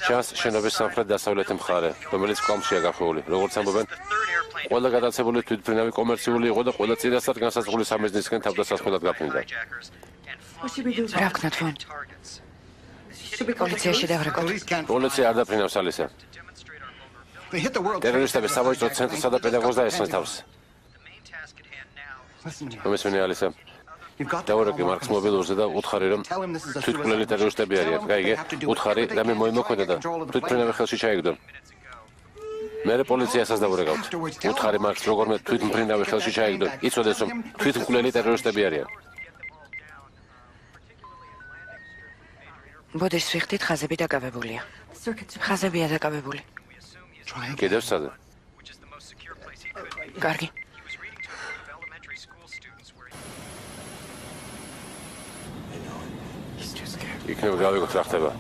ჩანს შენობის სამხრეთ-დასავლეთი მხარე, რომელიც კომშია გახვეული. როგორც ამბობენ, ყველა გადაცებული თვითმფრინავი კომერციული იყო და ყველა წინასწარ განსაზღვრული სამიზნისგან თავდასასხმელად გაფრინდა. რა ვქნათ ვონ? პოლიციაში დავრეკოთ. პოლიცია არ დაფრინავს ალისა. ტერორისტები სავაჭრო ცენტრსა და პედაგოგს დაესხნენ თავს. მომესმენი ალისა. დავარეკე მარკს მობილურზე და უთხარი რომ თვითმკვლელი ტერორისტები არიან. გაიგე? უთხარი და მე მოიმოქმედა და თვითმფრინავი ხელში ჩაიგდო. მერე პოლიციასაც დავურეკავთ. უთხარი მარკს როგორმე თვითმფრინავი ხელში ჩაიგდო. იცოდეს რომ თვითმკვლელი ტერორისტები არიან. ბოდის ვიხდით, ხაზები დაკავებულია. ხაზებია დაკავებული. კიდევ სადე? კარგი. იქნება გავიგოთ რა ხდება.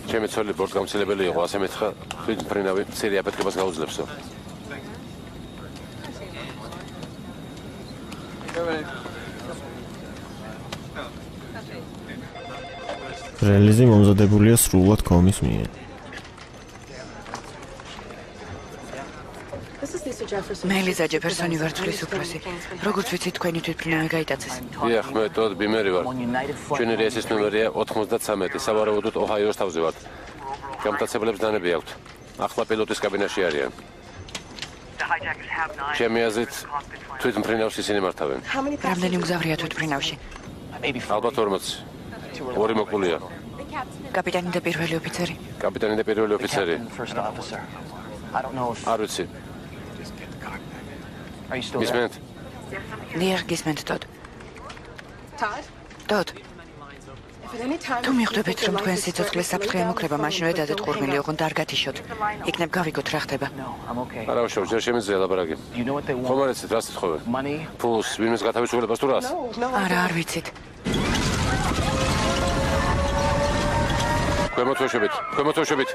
ჩემი ცოლი ბორტგამცილებელი იყო, ასე მეთქა თვითმფრინავი მცირე აფეთქებას გაუძლებსო. რელიზი მომზადებულია სრულად კომის მიერ. მე ლიზა ჯეფერსონი ვარ ცვლის უფროსი. როგორც ვიცი, თქვენი თვითმფრინავი გაიტაცეს. დიახ, მე ტოდ ბიმერი ვარ. ჩვენი რეისის ნომერია 93, სავარაუდოდ ოჰაიოს თავზე ვართ. გამტაცებლებს დანები აქვთ. ახლა პილოტის კაბინაში არიან. ჩემი აზრით, თვითმფრინავს ისინი მართავენ. რამდენი მგზავრია თვითმფრინავში? ალბათ 40. ორი მოკლულია. კაპიტანი და პირველი ოფიცერი. კაპიტანი და პირველი ოფიცერი. არ ვიცი. ისმენთ? დიახ, გისმენთ ტოდ. ტოდ. თუ მიხვდებით, რომ თქვენ სიცოცხლეს საფრთხე ემუქრება, მაშინვე დადეთ ხურმილი, ოღონდ არ გათიშოთ. იქნებ გავიგოთ რა ხდება. არა უშავ, ჯერ შემიძლია ლაბარაკი. ხომ არ იცით, რას ითხოვენ? ფულს, ვინმეს გათავისუფლებას თუ რას? არა, არ ვიცით. ქვემოთვეშებით, ქვემოთვეშებით.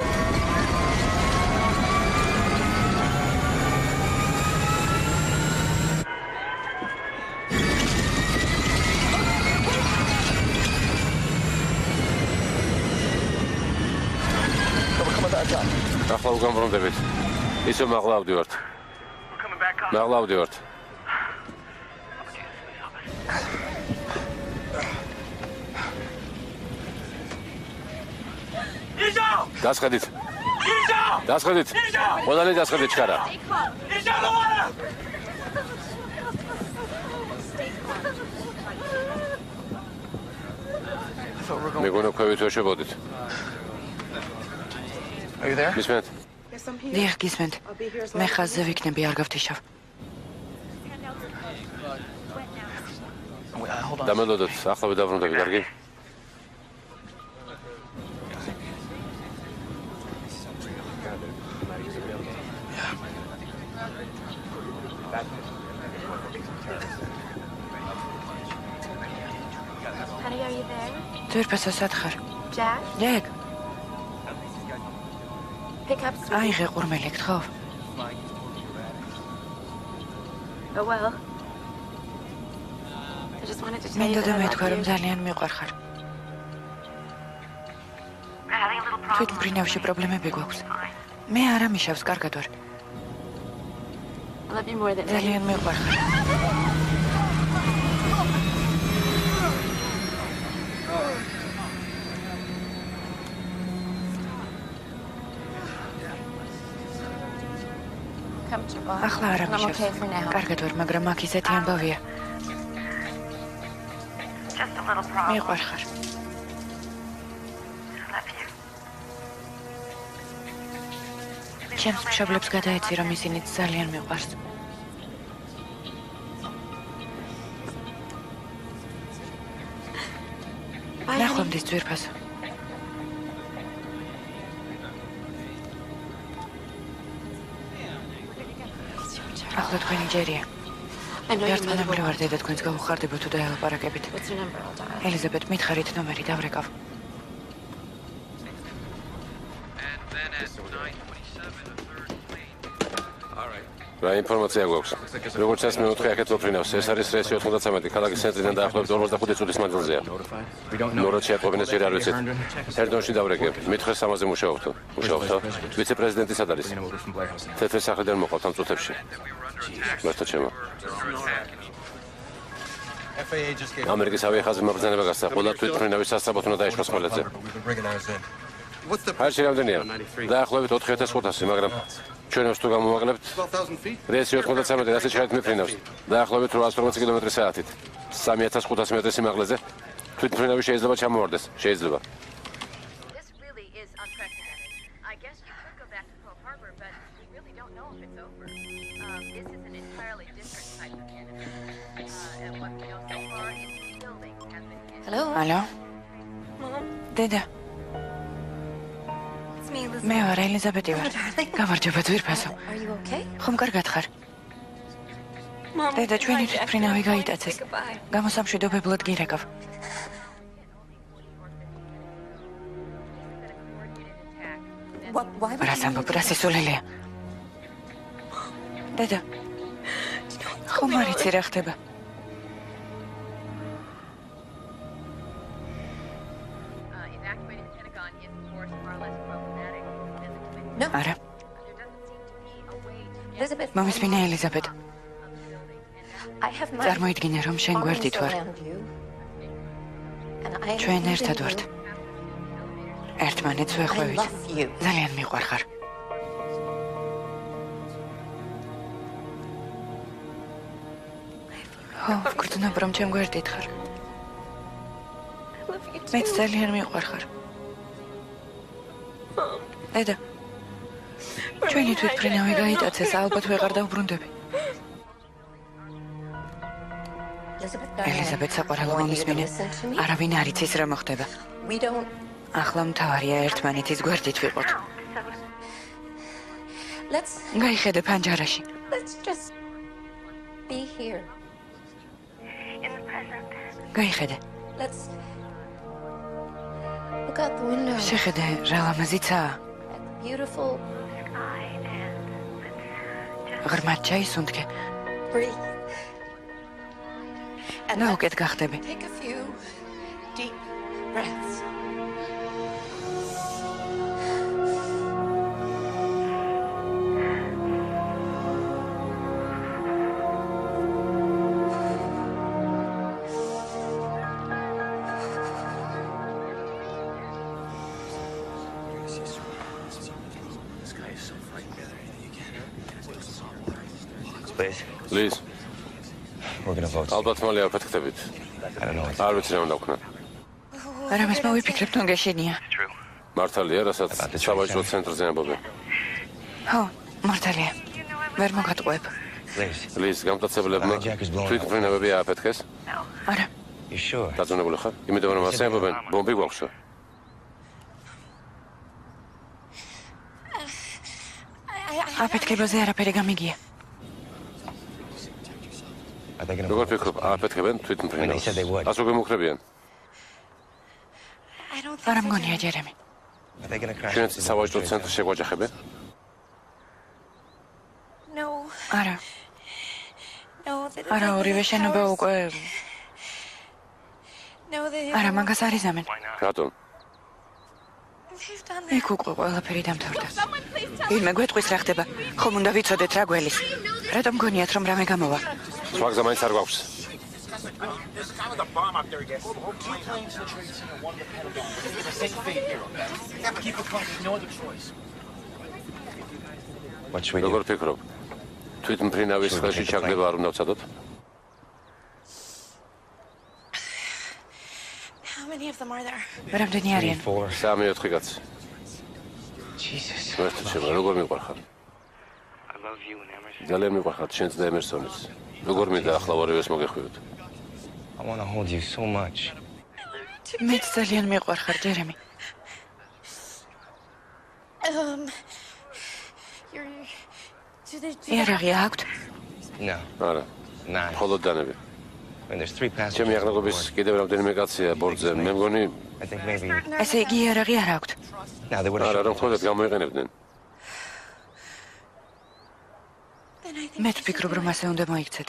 ახლა უგამბრუნდებით. ისო მაღლა ავდივართ. მაღლა ავდივართ. დასხედით. დასხედით. ყველანი დასხედით ჩქარა. მეგონა ქვევით ვეშებოდით. მისმენთ? დიახ, გისმენთ. მე ხაზზე ვიქნები, არ გავთიშავ. დამელოდოთ, ახლა ვიდავრუნდები, კარგი? Honey, are you there? ძვირფასო სათხარ. Jack? ჯეკ, Pick up Sweetie. აიღე ყურმელი, გთხოვ. Oh, well. I just wanted to tell you მინდოდა that I მეთქვა, რომ love you. ძალიან მიყვარხარ. თვითმფრინავში პრობლემები გვაქვს. მე არ ამიშავს, კარგად ვარ. I love you more than ძალიან მიყვარხარ. Come to Bob. ახლა არ I'm okay ამიშავს. for now. კარგად ვარ, მაგრამ აქ ისეთი ამბავია. Just a little problem. მიყვარხარ. I love you. ჩემს მშობლებს გადაეცი, რომ ისინიც ძალიან მიყვარს. Bye, ნახვამდის ძვირფასო. ახლა თქვენი ჯერია. I know you're ერთმანამდე miserable. ვარ დედა თქვენს გავუხარდებო თუ დაელაპარაკებით. What's your number? I'll dial. ელიზაბეთ, მითხარით ნომერი დავრეკავ. რა ინფორმაცია გვაქვს? როგორც წესი მეოთხე აქეთ მოფრინავს. ეს არის რეისი 93, ქალაქის ცენტრიდან დაახლოებით 45 წუთის მანძილზეა. ნორად შეატყობინეს ჯერ არ ვიცით. ჰერდონში დავრეკე. მითხრეს ამაზე მუშაობთ. მუშაობთ. ვიცე-პრეზიდენტი სად არის? თეთრი სახლიდან მოყავთ ამ წუთებში. მართლა ჩემო. ამერიკის ავიახაზი მობრძანება გასცა. ყველა თვითმფრინავის სასწრაფოდ უნდა დაეშვა სკოლაზე. ჰაერში რამდენია? დაახლოებით 4500, მაგრამ ჩვენ თუ გამოვაკლებთ რეისი 93 ასე შეიძლება მიფრინავს. დაახლოებით 840 კმ/სთ. 3500 მეტრი სიმაღლეზე თვითმფრინავი შეიძლება ჩამოვარდეს. შეიძლება. This really is unprecedented. I guess you could go back to Pearl Harbor, but we really don't know if it's over. This is an entirely different type of enemy. And what we know so far is the buildings have been hit. Hello? ალო? Mom, დედა, it's me, Elizabeth. მე ვარ ელიზაბეტი ვარ. გამარჯობა ძვირფასო. Are you okay? ხომ კარგად ხარ? Mom, დედა, ჩვენი Jack, თვითმფრინავი I want to გაიტაცეს. say goodbye. გამოსამშვიდობებლად გირეკავ. Why would რას ამბობ, რა სისულელეა? დედა, ხომ არ იცი რა ხდება? Evacuating the Pentagon is, of course, far less problematic than the committee. No. არა, There doesn't seem to be a way to Elizabeth, მომისმინე ელიზაბეტ. of the buildings, and that's I have my წარმოიდგინე რომ შენ arms გვერდით ვარ. around you. And I ჩვენ believe ერთად in ვართ. you. ერთმანეთს I ვეხვევით. love you. ძალიან მიყვარხარ. ო, ვგრძნობ რომ ჩემ გვერდით ხარ. I love you მეც too. ძალიან მიყვარხარ. დედა, ჩვენი თვითმფრინავი გაიტაცეს, ალბათ ვეღარ დავბრუნდები. Elizabeth, darling, ელიზაბეტ, საყვარელო I want you to მომისმინე. listen to me. არავინ არ იცის რა მოხდება. We don't. ახლა მთავარია ერთმანეთის გვერდით ვიყოთ. Let's გაიხედე პანჯარაში. just be here. გაიხედე. Let's look out the window შეხედე რა ლამაზიცაა. at the beautiful ღრმად ჩაისუნთქე. breathe. And და let's უკეთ გახდები. take a few deep breaths. Please. Please. We're gonna vote. ალბათ მალე აფეთქდებით. I don't know. It's არ ვიცი რა უნდა ვქნა. რამეს მოვიფიქრებ თუ გეშინია. true. მართალია, რასაც სავაჭრო ცენტრზე ამბობენ. ხო, მართალია. ვერ მოგატყუებ. Please. Please, გამტაცებლებმა თვითმფრინავები ააფეთქეს. არა, You sure? დაწუნებული ხარ? იმიტომ რომ ასე ამბობენ, ბომბი გვაქვს. აფეთქებაზე არაფერი გამიგია. Are they gonna როგორ vote? ფიქრობ, ააფეთქებენ თვითმფრინავს? They said they would. ასე გემუქრებიან. არა მგონია ჯერემი. Are they gonna crash? ჩვენ into the სავაჭრო World Trade ცენტრს შეგვაჯახებენ? No, არა, no, არა ორივე შენობა უკვე no, they არა მაგას არ იზამენ. რატომ? they've done იქ უკვე ყველაფერი დამთავრდა. ვინმე გვეტყვის რა ხდება? ხომ უნდა ვიცოდეთ რა გველის? რატომ გონიათ რომ რამე გამოვა? სხვა გზა მაინც არ გვაქვს. There's kind of the bomb up there again. Keep playing to the trade center, one of the Pentagon. It's the same fate here. Keep it coming. No other choice. What should we do? როგორ ფიქრობ? თვითმფრინავის ხელში ჩაგდება არ უნდა ვცადოთ? How many of them are there? რამდენი არიან? 4. 3-4 კაცი. Jesus. ერთად შემო, როგორ მიყვარხარ? I love you and Emerson. ძალიან მიყვარხარ შენც და ემერსონიც. როგორ მინდა ახლა ორივეს მოგეხვიოთ? I want to hold you so much. მეც ძალიან მიყვარხარ ჯერემი. You're. Do they? იარაღი აქვთ? No. არა, 9. მხოლოდ დანები. When there's 3 passengers. ჩემი on აღნაგობის board, კიდევ რამდენიმე კაცია ბორტზე. მე მგონი, I think maybe. ესე იგი იარაღი არ აქვთ. No, they would არა, have. რომ ხოლმე გამოიყენებდნენ. Then I think. მე ვფიქრობ რომ ასე უნდა მოიქცეთ.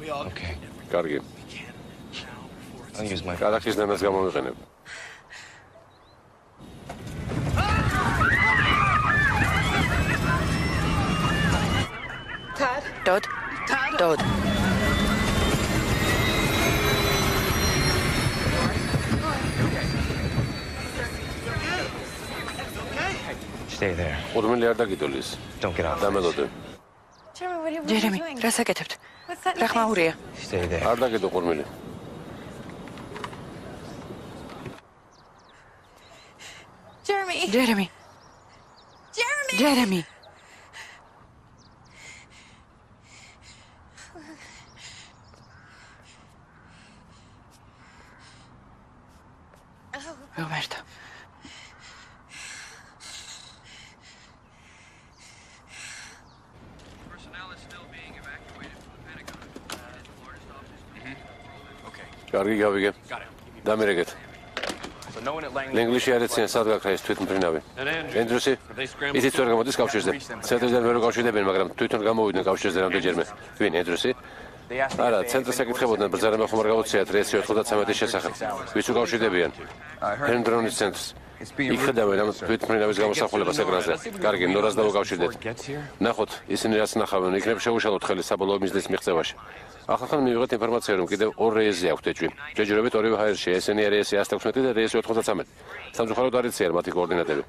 Okay. კარგი. I'll use my. კალახის დანას გამოიყენებ. დოდ. Stay there. ყურმილი არ დაგიდოლის. Don't get off. დამელოდე. Jeremy, what are you ჯერემი, doing? რას აკეთებთ? What's that რა noise? ხმაურია? Stay there. არ დაგიდო ყურმილი. Jeremy! ჯერემი, Jeremy! ჯერემი. რომერტო. კარგი, გავიგე. დამირეკეთ. So no one at Langley. ლენგლიში არ ეციან სად გაქრა ეს თვითმფრინავი. ენდრუსი, ისიც ვერ გამოდის კავშირზე. ცენტრიდან ვერ უკავშირდებიან, მაგრამ თვითონ გამოვიდნენ კავშირზე რამდენჯერმე. ვინ, ენდრუსი? They asked me არა, if they- ცენტრს ეკითხებოდნენ ბრძანება ხომ არ გავუციათ რეისი 93-ის შესახებ. ვის უკავშირდებიან? ჰენდრონის ცენტრს. იქ ხედავენ ამ თვითმფრინავის გამოსახულებას ეკრანზე. კარგი, ნორას დავუკავშირდეთ. ნახოთ, ისინი რაც ნახავენ, იქნებ შეუშალოთ ხელი საბოლოო მიზნის მიღწევაში. ახალ მივიღეთ ინფორმაცია, რომ კიდევ 2 რეისი აქვთ ეჭვი. ჯერჯერობით ორივე ჰაერში, ესენია რეისი 116 და რეისი 93. სამწუხაროდ არ იციან მათი კოორდინატები.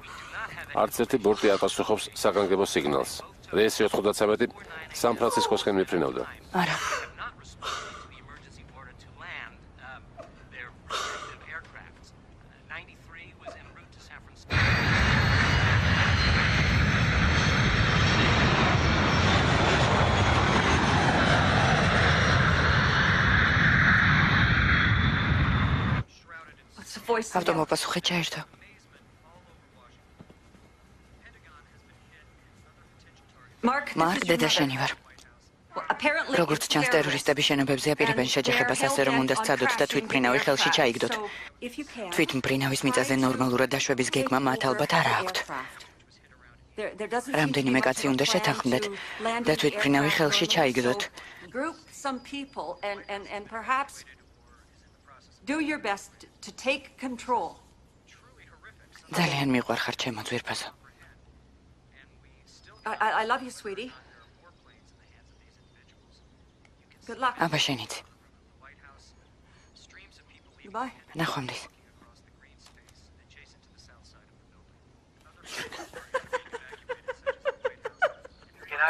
არც ერთი ბორტი არ პასუხობს საგანგებო სიგნალს. რეისი 93 სან-ფრანცისკოსკენ მიფრინავდა. არა. ავტომობილსხე ჩაერთო. მარკ, დედა შენი ვარ. როგორც ჩანს, ტერორისტები შენობებზე აპირებენ შეჯახებას, ასე რომ უნდა სცადოთ და თვითმფრინავი ხელში ჩაიგდოთ. თვითმფრინავის მიწაზე ნორმალურად დაშვების გეგმა მათ ალბათ არ აქვთ. რამდენიმე კაცი უნდა შეთანხმდეთ და თვითმფრინავი ხელში ჩაიგდოთ. ძალიან მიყვარხარ ჩემო ძვირფასო. I love you, sweetie. Good luck. აბა შენიც. Goodbye. ნახვამდის.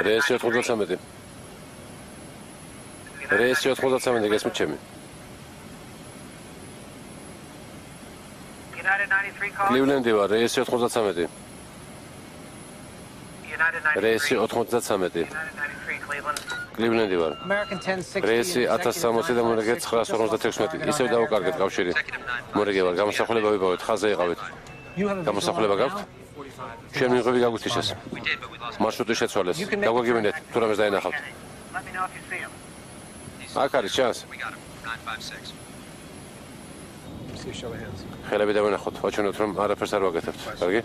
რეისი 93. რეისი 93 გესმით ჩემი. კლივლენდი ვარ, რეისი 93. რეისი 93. კლივლენდი ვარ. რეისი 1060 და მორიგე 956. ისევ დავუკარგეთ კავშირი. მორიგე ვარ, გამოსახულება ვიპოვეთ, ხაზზე იყავით. გამოსახულება გაქვთ? ჩვენ მიღები გაგვითიშეს. მარშრუტი შეცვალეს. გაგვაგებინეთ, თუ რამეს დაინახავთ. აქ არის ჩანს. ხელები დავინახოთ, ვაჩვენოთ რომ არაფერს არ ვაკეთებთ. კარგი?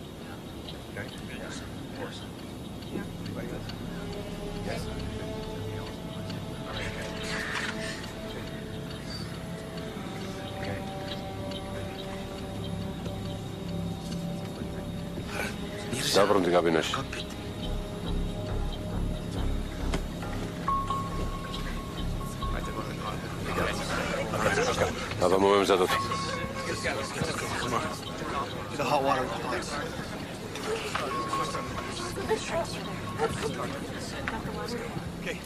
დაბრუნდი კაბინაში. აბა მომემზადოთ. The hot water. Okay.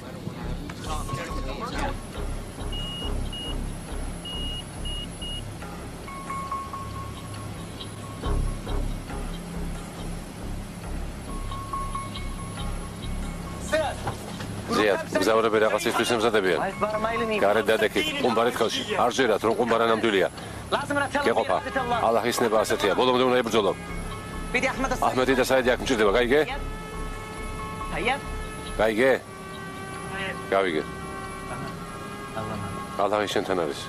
ზიად, მგზავრები რაღაცისთვის ემზადებიან. გარეთ დადექით, ყუმბარით ხელში. არ ჟერათ, რომ ყუმბარა ნამდვილია. გეყოფა. ალაჰის ნება ასეთია. ბოლომდე უნდა იბრძოლო. აჰმედი და საიდი აქ მჭირდება, გაიგე? გაიგე? გავიგე. ალაჰი შენთან არის.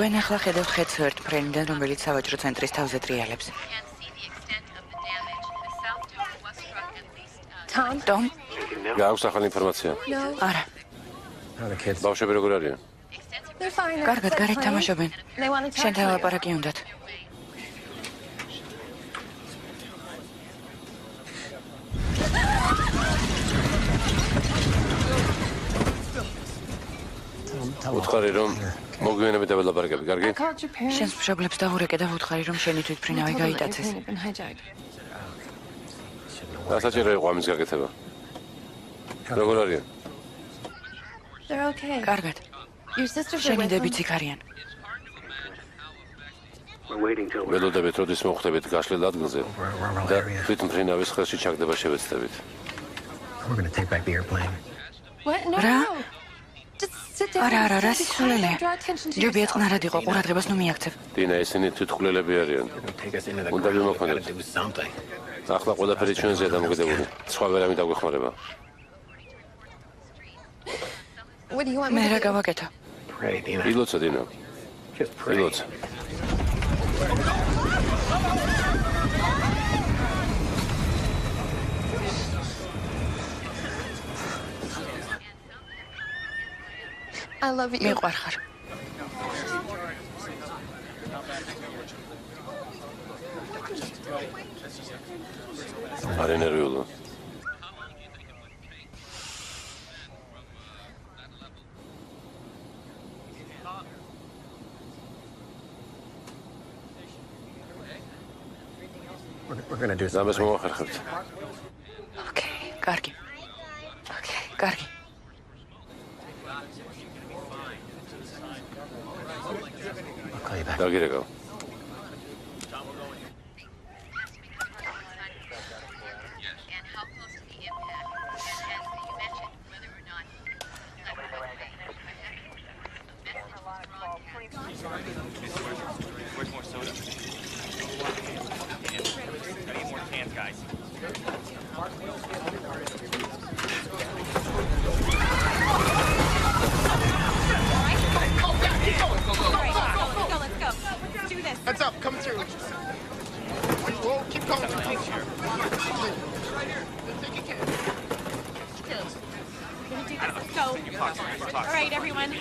თქვენ ახლა ხედავთ ხეთს ერთფრენიდან, რომელიც სავაჭრო ცენტრის თავზე ტრიალებს. Tom? გააქვს ახალი ინფორმაცია. არა. ბავშვები როგორ არიან? They're fine. კარგად, გარეთ თამაშობენ. They want to talk შენთან to you. ლაპარაკი უნდათ. უთხარი რომ მოგვიანებით დაველაპარაკები, კარგი? I called your parents. შენს მშობლებს დავურეკე და ვუთხარი რომ შენი თვითმფრინავი გაიტაცეს. Everything had been hijacked. გასაჭირო იყო ამის გაკეთება. როგორ არიან? They're okay. კარგად. Your sisters are შენი with დებიც them. იქ არიან. ველოდებით როდის მოხვდებით გაშლილ ადგილზე და თვითმფრინავის ხელში ჩაგდება შევეცდებით. We're going to take back the airplane. What? No, Რა? no. Just sit down. არა, რა Be quiet. სისულელეა. Draw attention to ჯობია yourself. წყნარად იყო, ყურადღებას ნუ მიაქცევ. დინა, ისინი თვითმკვლელები არიან. Take us into the Უნდა ground. We ვიმოქმედოთ. gotta do something. ახლა ყველაფერი ჩვენზეა დამოკიდებული. სხვა ვერავინ დაგვეხმარება. What do you want me მე to რა do? გავაკეთო? Pray, Dina. ილოცა დინა, Just pray. ილოცა. I love you. მიყვარხარ. არ ენერგიულო. We're going to do ზამეს something. მოვახერხებთ. ოკეი, კარგი. ოკეი, კარგი. I'll call you back. დაგირეკავ. And how close to the impact, and as you mentioned, whether or not Where's more soda? I need more cans, guys. Heads up, coming through. Whoa, keep going. Take a can. All right, everyone.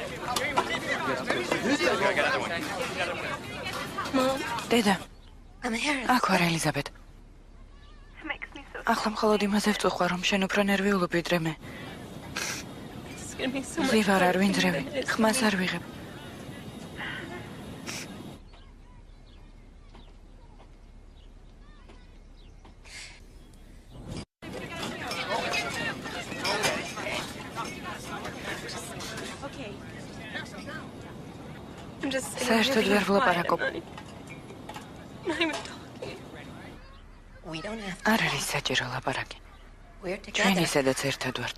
დედა, I'm here. აქ ვარ ელიზაბეთ. ახლა მხოლოდ იმაზე ვწუხარ, რომ შენ უფრო ნერვიულობ ვიდრე მე. It's gonna be so much ვივარ არ fun. ვინძრევი, ხმას არ ვიღებ. I'm just საერთოდ ვერ ვლაპარაკობ. not even talking. We don't have არ არის საჭირო ლაპარაკი. We're ჩვენ together. ისედაც ერთად ვართ.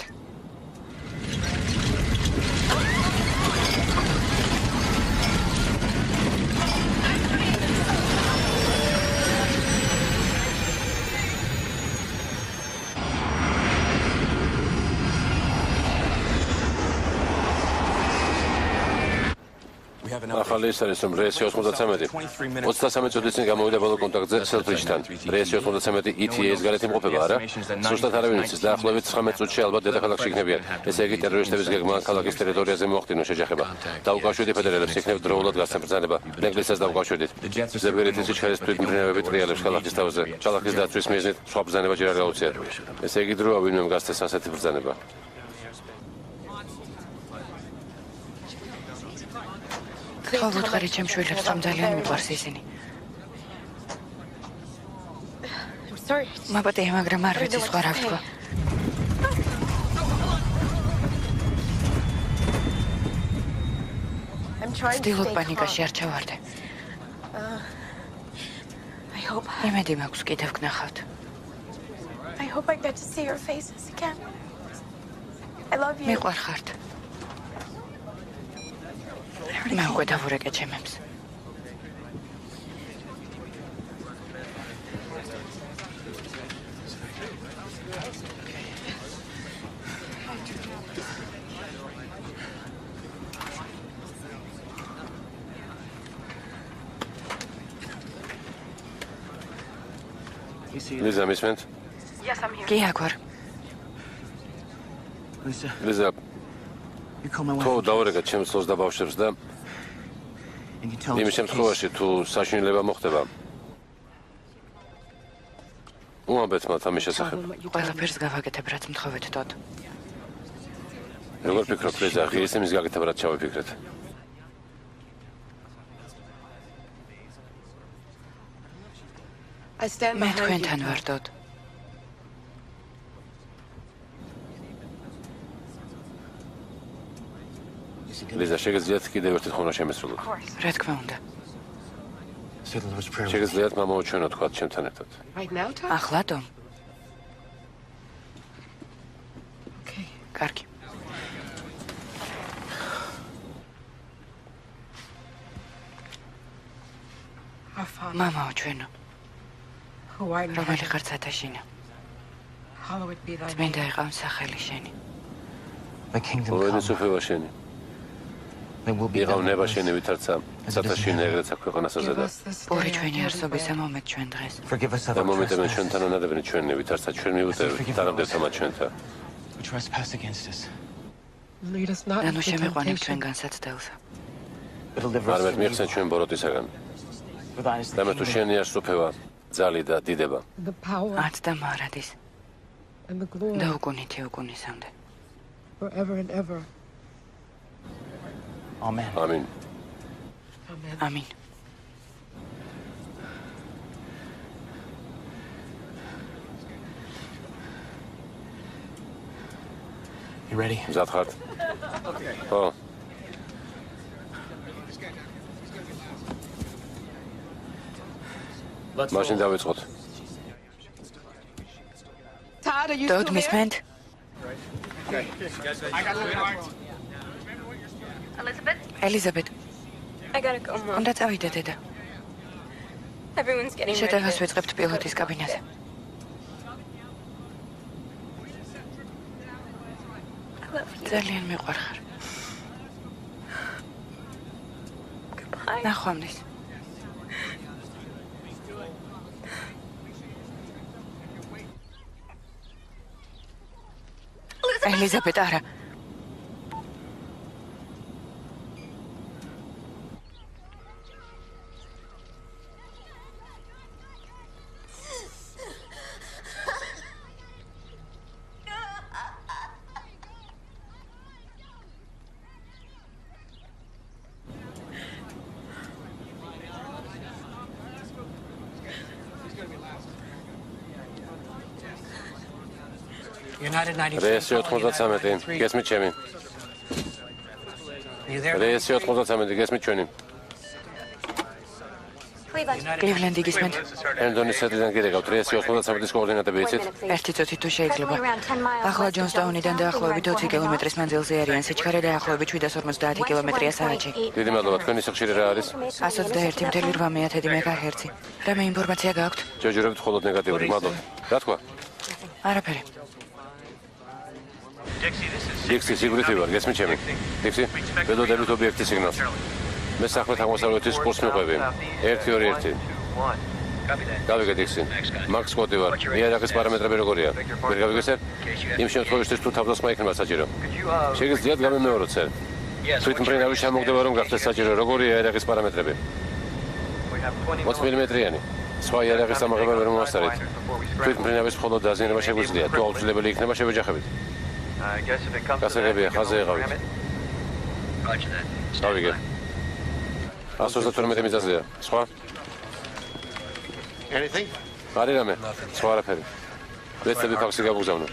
ახალი ის არის რომ რეისი 93 23 წუთის წინ გამოვიდა ბოლო კონტაქტზე სელფრიჯთან. რეისი 93 ETA-ის გარეთ იმყოფება, არა? სუსტად არავინ იცის, დაახლოებით 19 წუთში ალბათ დედაქალაქში იქნებიან. ესე იგი ტერორისტების გეგმა ქალაქის ტერიტორიაზე მოახდინოს შეჯახება. დაუკავშირდი ფედერალებს იქნებ დროულად გასცემ ბრძანება. ნეკლისას დაუკავშირდით. ზებერეთის სიჩქარის თვითმფრინავები ტრიალებს ქალაქის თავზე. ქალაქის დაცვის მიზნით სხვა ბრძანება ჯერ არ გაუწიათ. ესე იგი დროა ვინმე გასცეს ასეთი ბრძანება. თქო ვუთხარი ჩემ შვილებს რომ ძალიან მიყვარს ისინი. I'm sorry. მაპატია, მაგრამ არ ვიცი სხვა რა ვთქვა. I'm trying to ვცდილობ stay პანიკაში calm. არ ჩავარდე. I hope იმედი მაქვს კიდევ გნახავთ. I get to see your faces again. I love you. მიყვარხართ. მე უკვე დავურეკე ჩემებს. ლიზა მისმენთ? კი აქ ვარ. ლიზა, You call my wife. თუ დავურეკეთ ჩემს ცოლს და ბავშვებს და And you tell იმის us. შემთხვევაში თუ საშინელება მოხდება უამბეთ მათ ამის შესახებ. ყველაფერს გავაკეთებ, რაც მთხოვეთ თოთ. როგორ ფიქრობ, ლიზა, ღირს იმის გაკეთება რაც ჩავიფიქრეთ? მე თქვენთან ვარდოდ. ლიზა, შეგიძლიათ კიდევ ერთი თხოვნა შემესრულოთ? რა თქმა უნდა. შეგიძლიათ მამაოჩვენო თქვათ ჩემთან ერთად. ახლა დომ. კარგი. მამაო ჩვენო. რომელი ხარ ცათაშინა? წმინდა იყავ სახელი შენი. ყოველი სუფევა შენი. იყავ ნება შენი ვითარცა ცათაშინა ეგრეც აქ ქვეყანასაზე და ორი ჩვენი არსობისა მომეთ ჩვენ დღეს. და მომეტებენ ჩვენთან ანადებენ ჩვენი ვითარცა ჩვენ მივუტევით თანამდებთა მათ ჩვენთან. ანუ შემიყვანებ ჩვენ განსაცდელსა. არ მიეხსენ ჩვენ ბოროტისაგან. და მე თუ შენი არ სუფევა ძალი და დიდება. ათ და მარადის. და უკუნითი უკუნისამდე. Amen. ამინ. ამინ. You ready? მზად ხართ? ხო. მაშინ დავიწყოთ. Dod მისმენთ? Elizabeth. I gotta go, Mom. უნდა წავიდე დედა. Everyone's getting ready. შეტევას ვიწყებთ პილოტის კაბინაზე. ძალიან მიყვარხარ. ნახვამდის. Elizabeth, არა. რეისი 93, გესმით ჩემი? რეისი 93, გესმით ჩვენი? კლივლენდი გისმენთ? ემდონის სედიდან გირეკავთ, რეისი 93-ის კოორდინატები იცით? ერთი წუთი თუ შეიძლება. ახლა ჯონსტაუნიდან დაახლოებით 20 კილომეტრის მანძილზე არიან, სიჩქარე დაახლოებით 750 კილომეტრია საათში. დიდი მადლობა, თქვენი სიხშირე რა არის? 121.8 მეგაჰერცი. და მე ინფორმაცია გაქვთ? ჯეჯურებით მხოლოდ ნეგატიური, მადლობა. რა თქვა? არაფერი. დიქსი, სიგვრითი ვარ, გესმით ჩემი? დიქსი, ველოდებით ობიექტის სიგნალს. მე სამხრეთ აღმოსავლეთის კურს მიყვები. 1-2-1. გავიგე დიქსი. მაქს კოდი ვარ. იარაღის პარამეტრები როგორია? ვერ გავიგესებ? იმ შემთხვევაში თუ თავდასხმა იქნება საჭირო. შეგიძლიათ გამემეოროთ სერ. თვითმფრინავის შემოგდება რომ გახდეს საჭირო, როგორია იარაღის პარამეტრები? 20 მმ-იანი. სხვა იარაღის ამაღლება ვერ მომასწრეთ. თვითმფრინავის მხოლოდ დაზიანება შეგვიძლია. თუ აუცილებელი იქნება შევეჯახებით. გასაგებია, ხაზე ეყავით. დავიგე. 132 მიზაზია. სხვა? Anything? არის რამე? სხვა არაფერი. ვეცდები ფაქსი გავუგზავნო.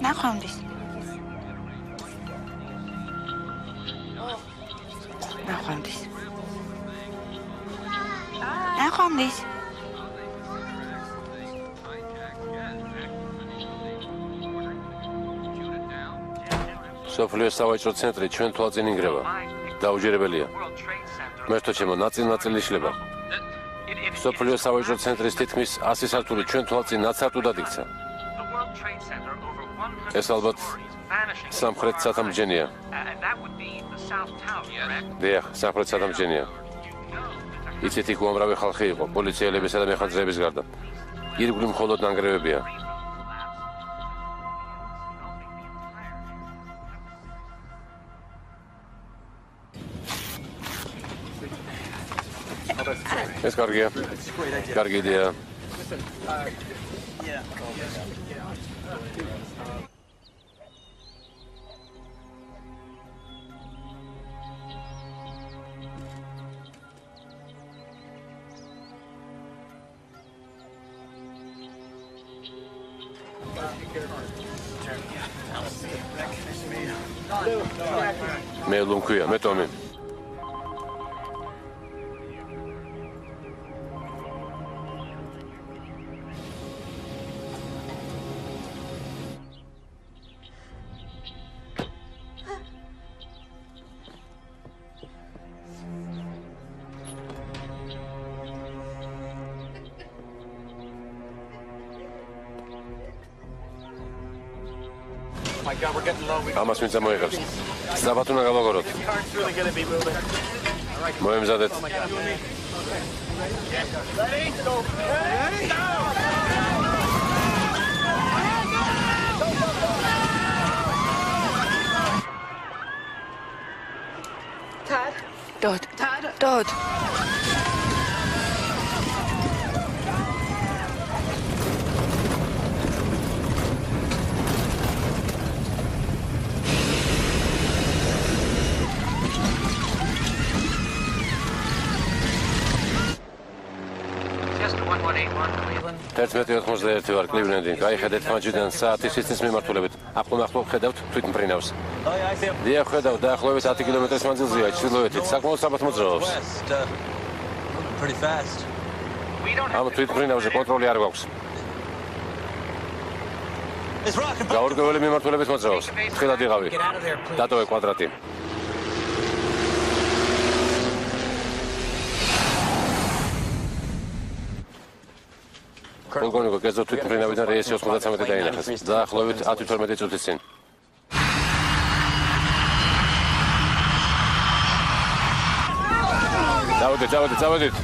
ნახვამდის. ნახვამდის. ნახვამდის. სოფლიოს სავაჭრო ცენტრი ჩვენ თვალწინ ინგრევა. დაუჯერებელია. მერთო ჩემო, ნაწილ-ნაწილი იშლება. სოფლიოს სავაჭრო ცენტრის თითქმის 100 სართული ჩვენ თვალწინ ნაცარტუდად იქცა. ეს ალბათ სამხრეთ სათამბჯენია. დიახ, სამხრეთ სათამბჯენია. იცით, იქ უამრავი ხალხი იყო, პოლიციელებისა და მეხანძრეების გარდა. ირგვლივ მხოლოდ ნანგრევებია. ეს კარგია. კარგი იდეა. მე ლუნქვია, მე ტომი. My God, we're getting low. ამას ვინც მოიღებს. საბათ უნდა გავაგოროთ. Car's really gonna be moving. მოემზადეთ. Ready? Go. Ready? Todd. Just 1181 Cleveland. 11:91 ვარ კლივლენდი. გაიხედეთ მაჯიდან საათის სისტემის მიმართულებით. ახლო ხედავთ თვითმფრინავს. დიახ, ხედავთ დაახლოებით 10 კილომეტრის მანძილზეა ჩრდილოეთით. საკმაოდ სწრაფად მოძრაობს. ამ თვითმფრინავზე კონტროლი არ გვაქვს. გაურკვეველი მიმართულებით მოძრაობს. თხილად იღავი. დატოვე კვადრატი. პოლკოვნიკო გეზო თვითმფრინავიდან რეისი 93 დაინახეს. დაახლოებით 10-12 წუთის წინ. დავედით.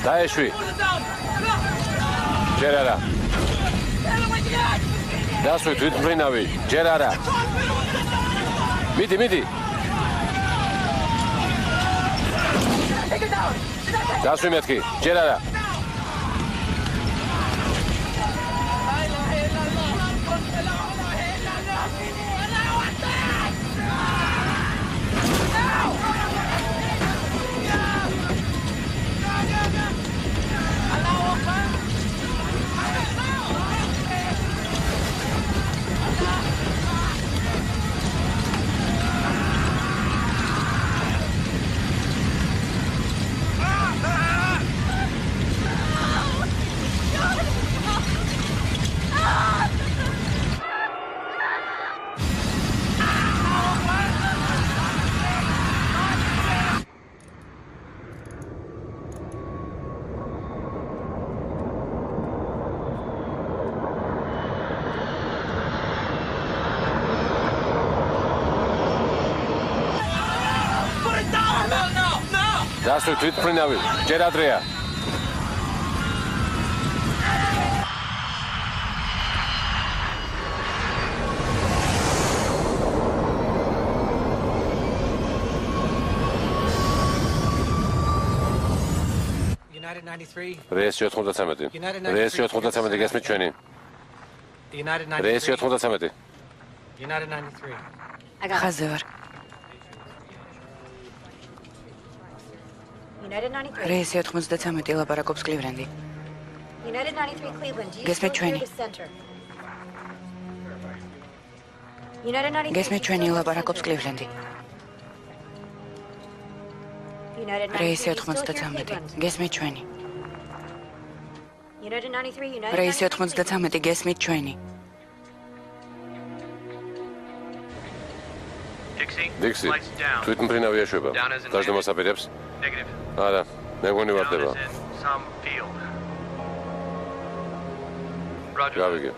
დაეშვი. ჯერ არა. დასვი თვითმფრინავი. ჯერ არა. მიდი. დასვი მეთქი. ჯერ არა. დასვი თვითმფრინავი. ჯერ ადრეა. United 93. რეისი 93. რეისი 93 გესმით ჩვენი. United 93. რეისი 93. United 93. ხაზე ვარ. United 93. რეისი 93 ლაპარაკობს კლივლენდი. United 93 Cleveland. Do you Guess me, still hear Trini. the center? United 93. გესმით ჩვენი ლაპარაკობს კლივლენდი. United 93. რეისი Do you still hear 93. Cleveland? გესმით ჩვენი. United 93. United რეისი 93. 93 გესმით ჩვენი. დიქსი. თვითმფრინავი ეშვება. დაждდომას აპირებს? Negative. არა, მე მგონი ვარდება. Down is in some field. Roger. გავიგე.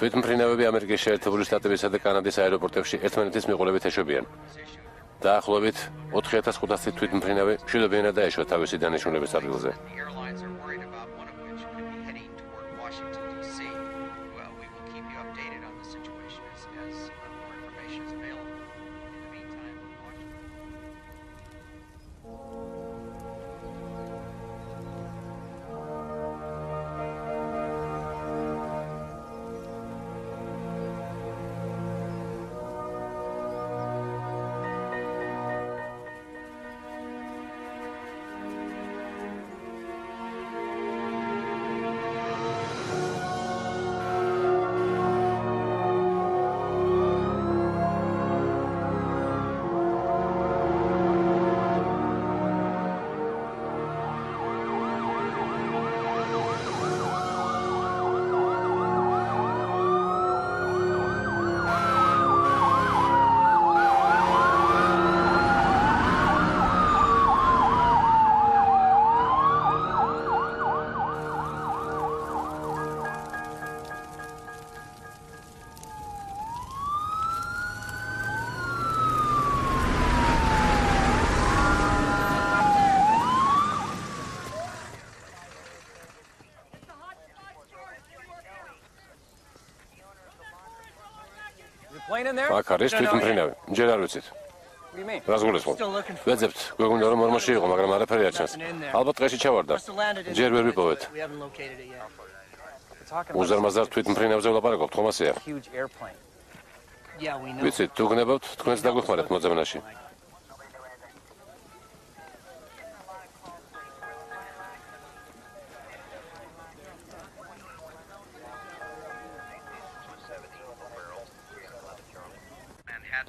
თვითმფრინავები ამერიკის შეერთებული შტატებისა და კანადის აეროპორტებში ერთმანეთის მიყოლებით ეშვებიან. დაახლოებით 4500 თვითმფრინავი მშვიდობიანად დაეშვა თავისი დანიშნულების ადგილზე. აქ არის თვითმფრინავი. ჯერ არ ვიცით. რას გულისხმობ? ვეძებთ, გვეგონდა რომ ორმოში იყო, მაგრამ არაფერი არ ჩანს. ალბათ დღეში ჩავარდა. ჯერ ვერ ვიპოვეთ. უზარმაზარ თვითმფრინავზე ვლაპარაკობთ, ხომ ასეა? ვიცით, თუ გნებავთ, თქვენც დაგვეხმარეთ მოძებნაში.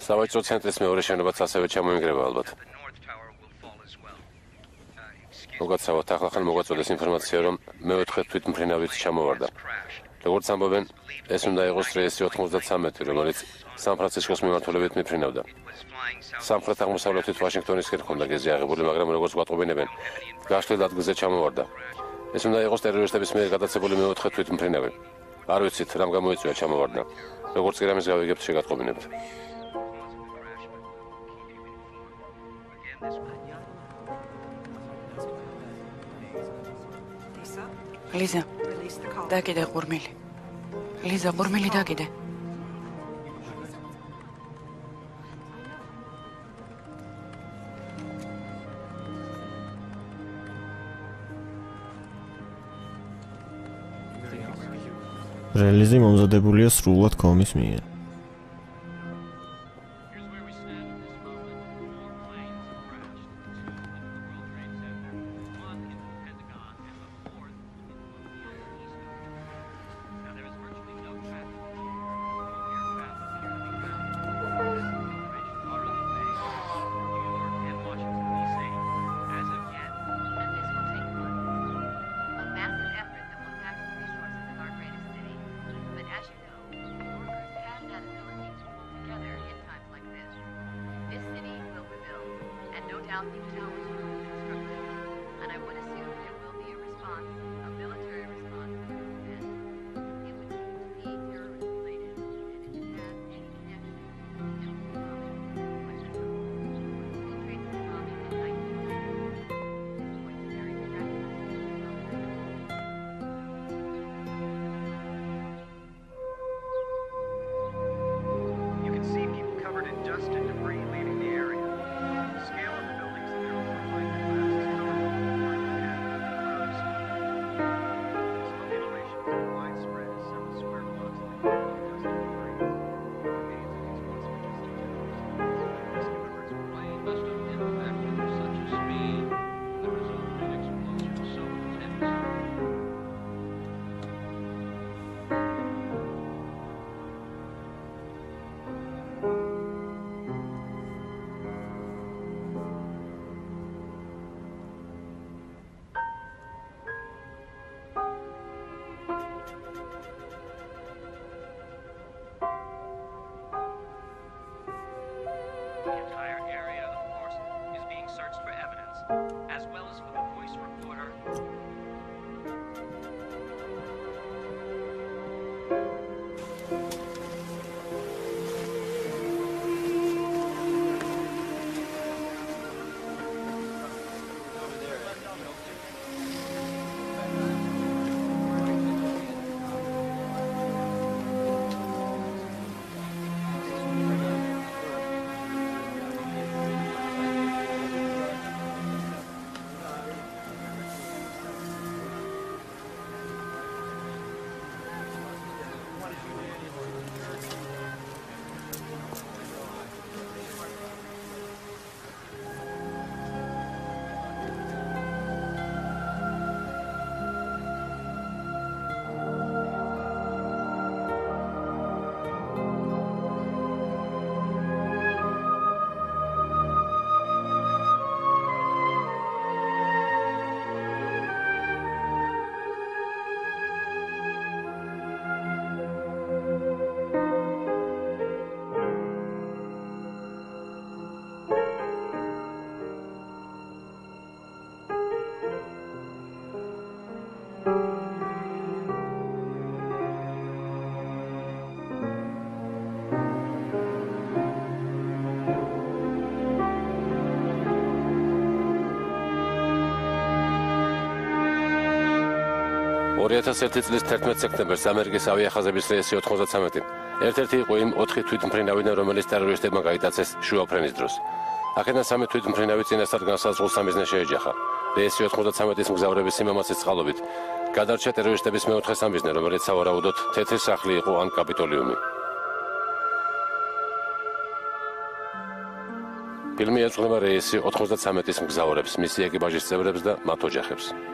სავაჭრო ცენტრის მეორე შენობაც ასევე ჩამოინგრევა ალბათ. მოგაცავთ, ახლახან მოგვაწოდეს ინფორმაცია, რომ მეოთხე თვითმფრინავიც ჩამოვარდა. როგორც ამბობენ, ეს უნდა იყოს რეისი 93, რომელიც სან-ფრანცისკოს მიმართულებით მიფრინავდა. სამხრეთ-აღმოსავლეთით ვაშინგტონისკენ ჰქონდა გეზი აღებული, მაგრამ როგორც გვატყობინებენ, გაშლილ ადგილზე ჩამოვარდა. ეს უნდა იყოს ტერორისტების მიერ გადაცებული მეოთხე თვითმფრინავი. არ ვიცით, რამ გამოიწვია ჩამოვარდა. როგორც კი რამეს გავიგებთ, შეგატყობინებთ. ლიზა, დაკიდე ყურმილი. ლიზა, ყურმილი დაკიდე. რელიზი მომზადებულია სრულად კომის მიერ. Dust and debris leaving the area. The scale of the buildings and their floor 2001 წლის 11 სექტემბერს ამერიკის ავიახაზების რეისი 93. ერთ-ერთი იყო იმ 4 თვითმფრინავიდან, რომელიც ტერორისტებმა გაიტაცეს შუაფრენის დროს. აქედან 3 თვითმფრინავი წინასწარ განსაზღვრულ სამიზნეს შეეჯახა. რეისი 93-ის მგზავრების სიმამაცის წყალობით გადარჩა ტერორისტების მეოთხე სამიზნე, რომელიც სავარაუდოდ თეთრი სახლი იყო ან კაპიტოლიუმი. ფილმი ეძღვნება რეისი 93-ის მგზავრებს, მისი ეკიპაჟის წევრებს და მათ ოჯახებს.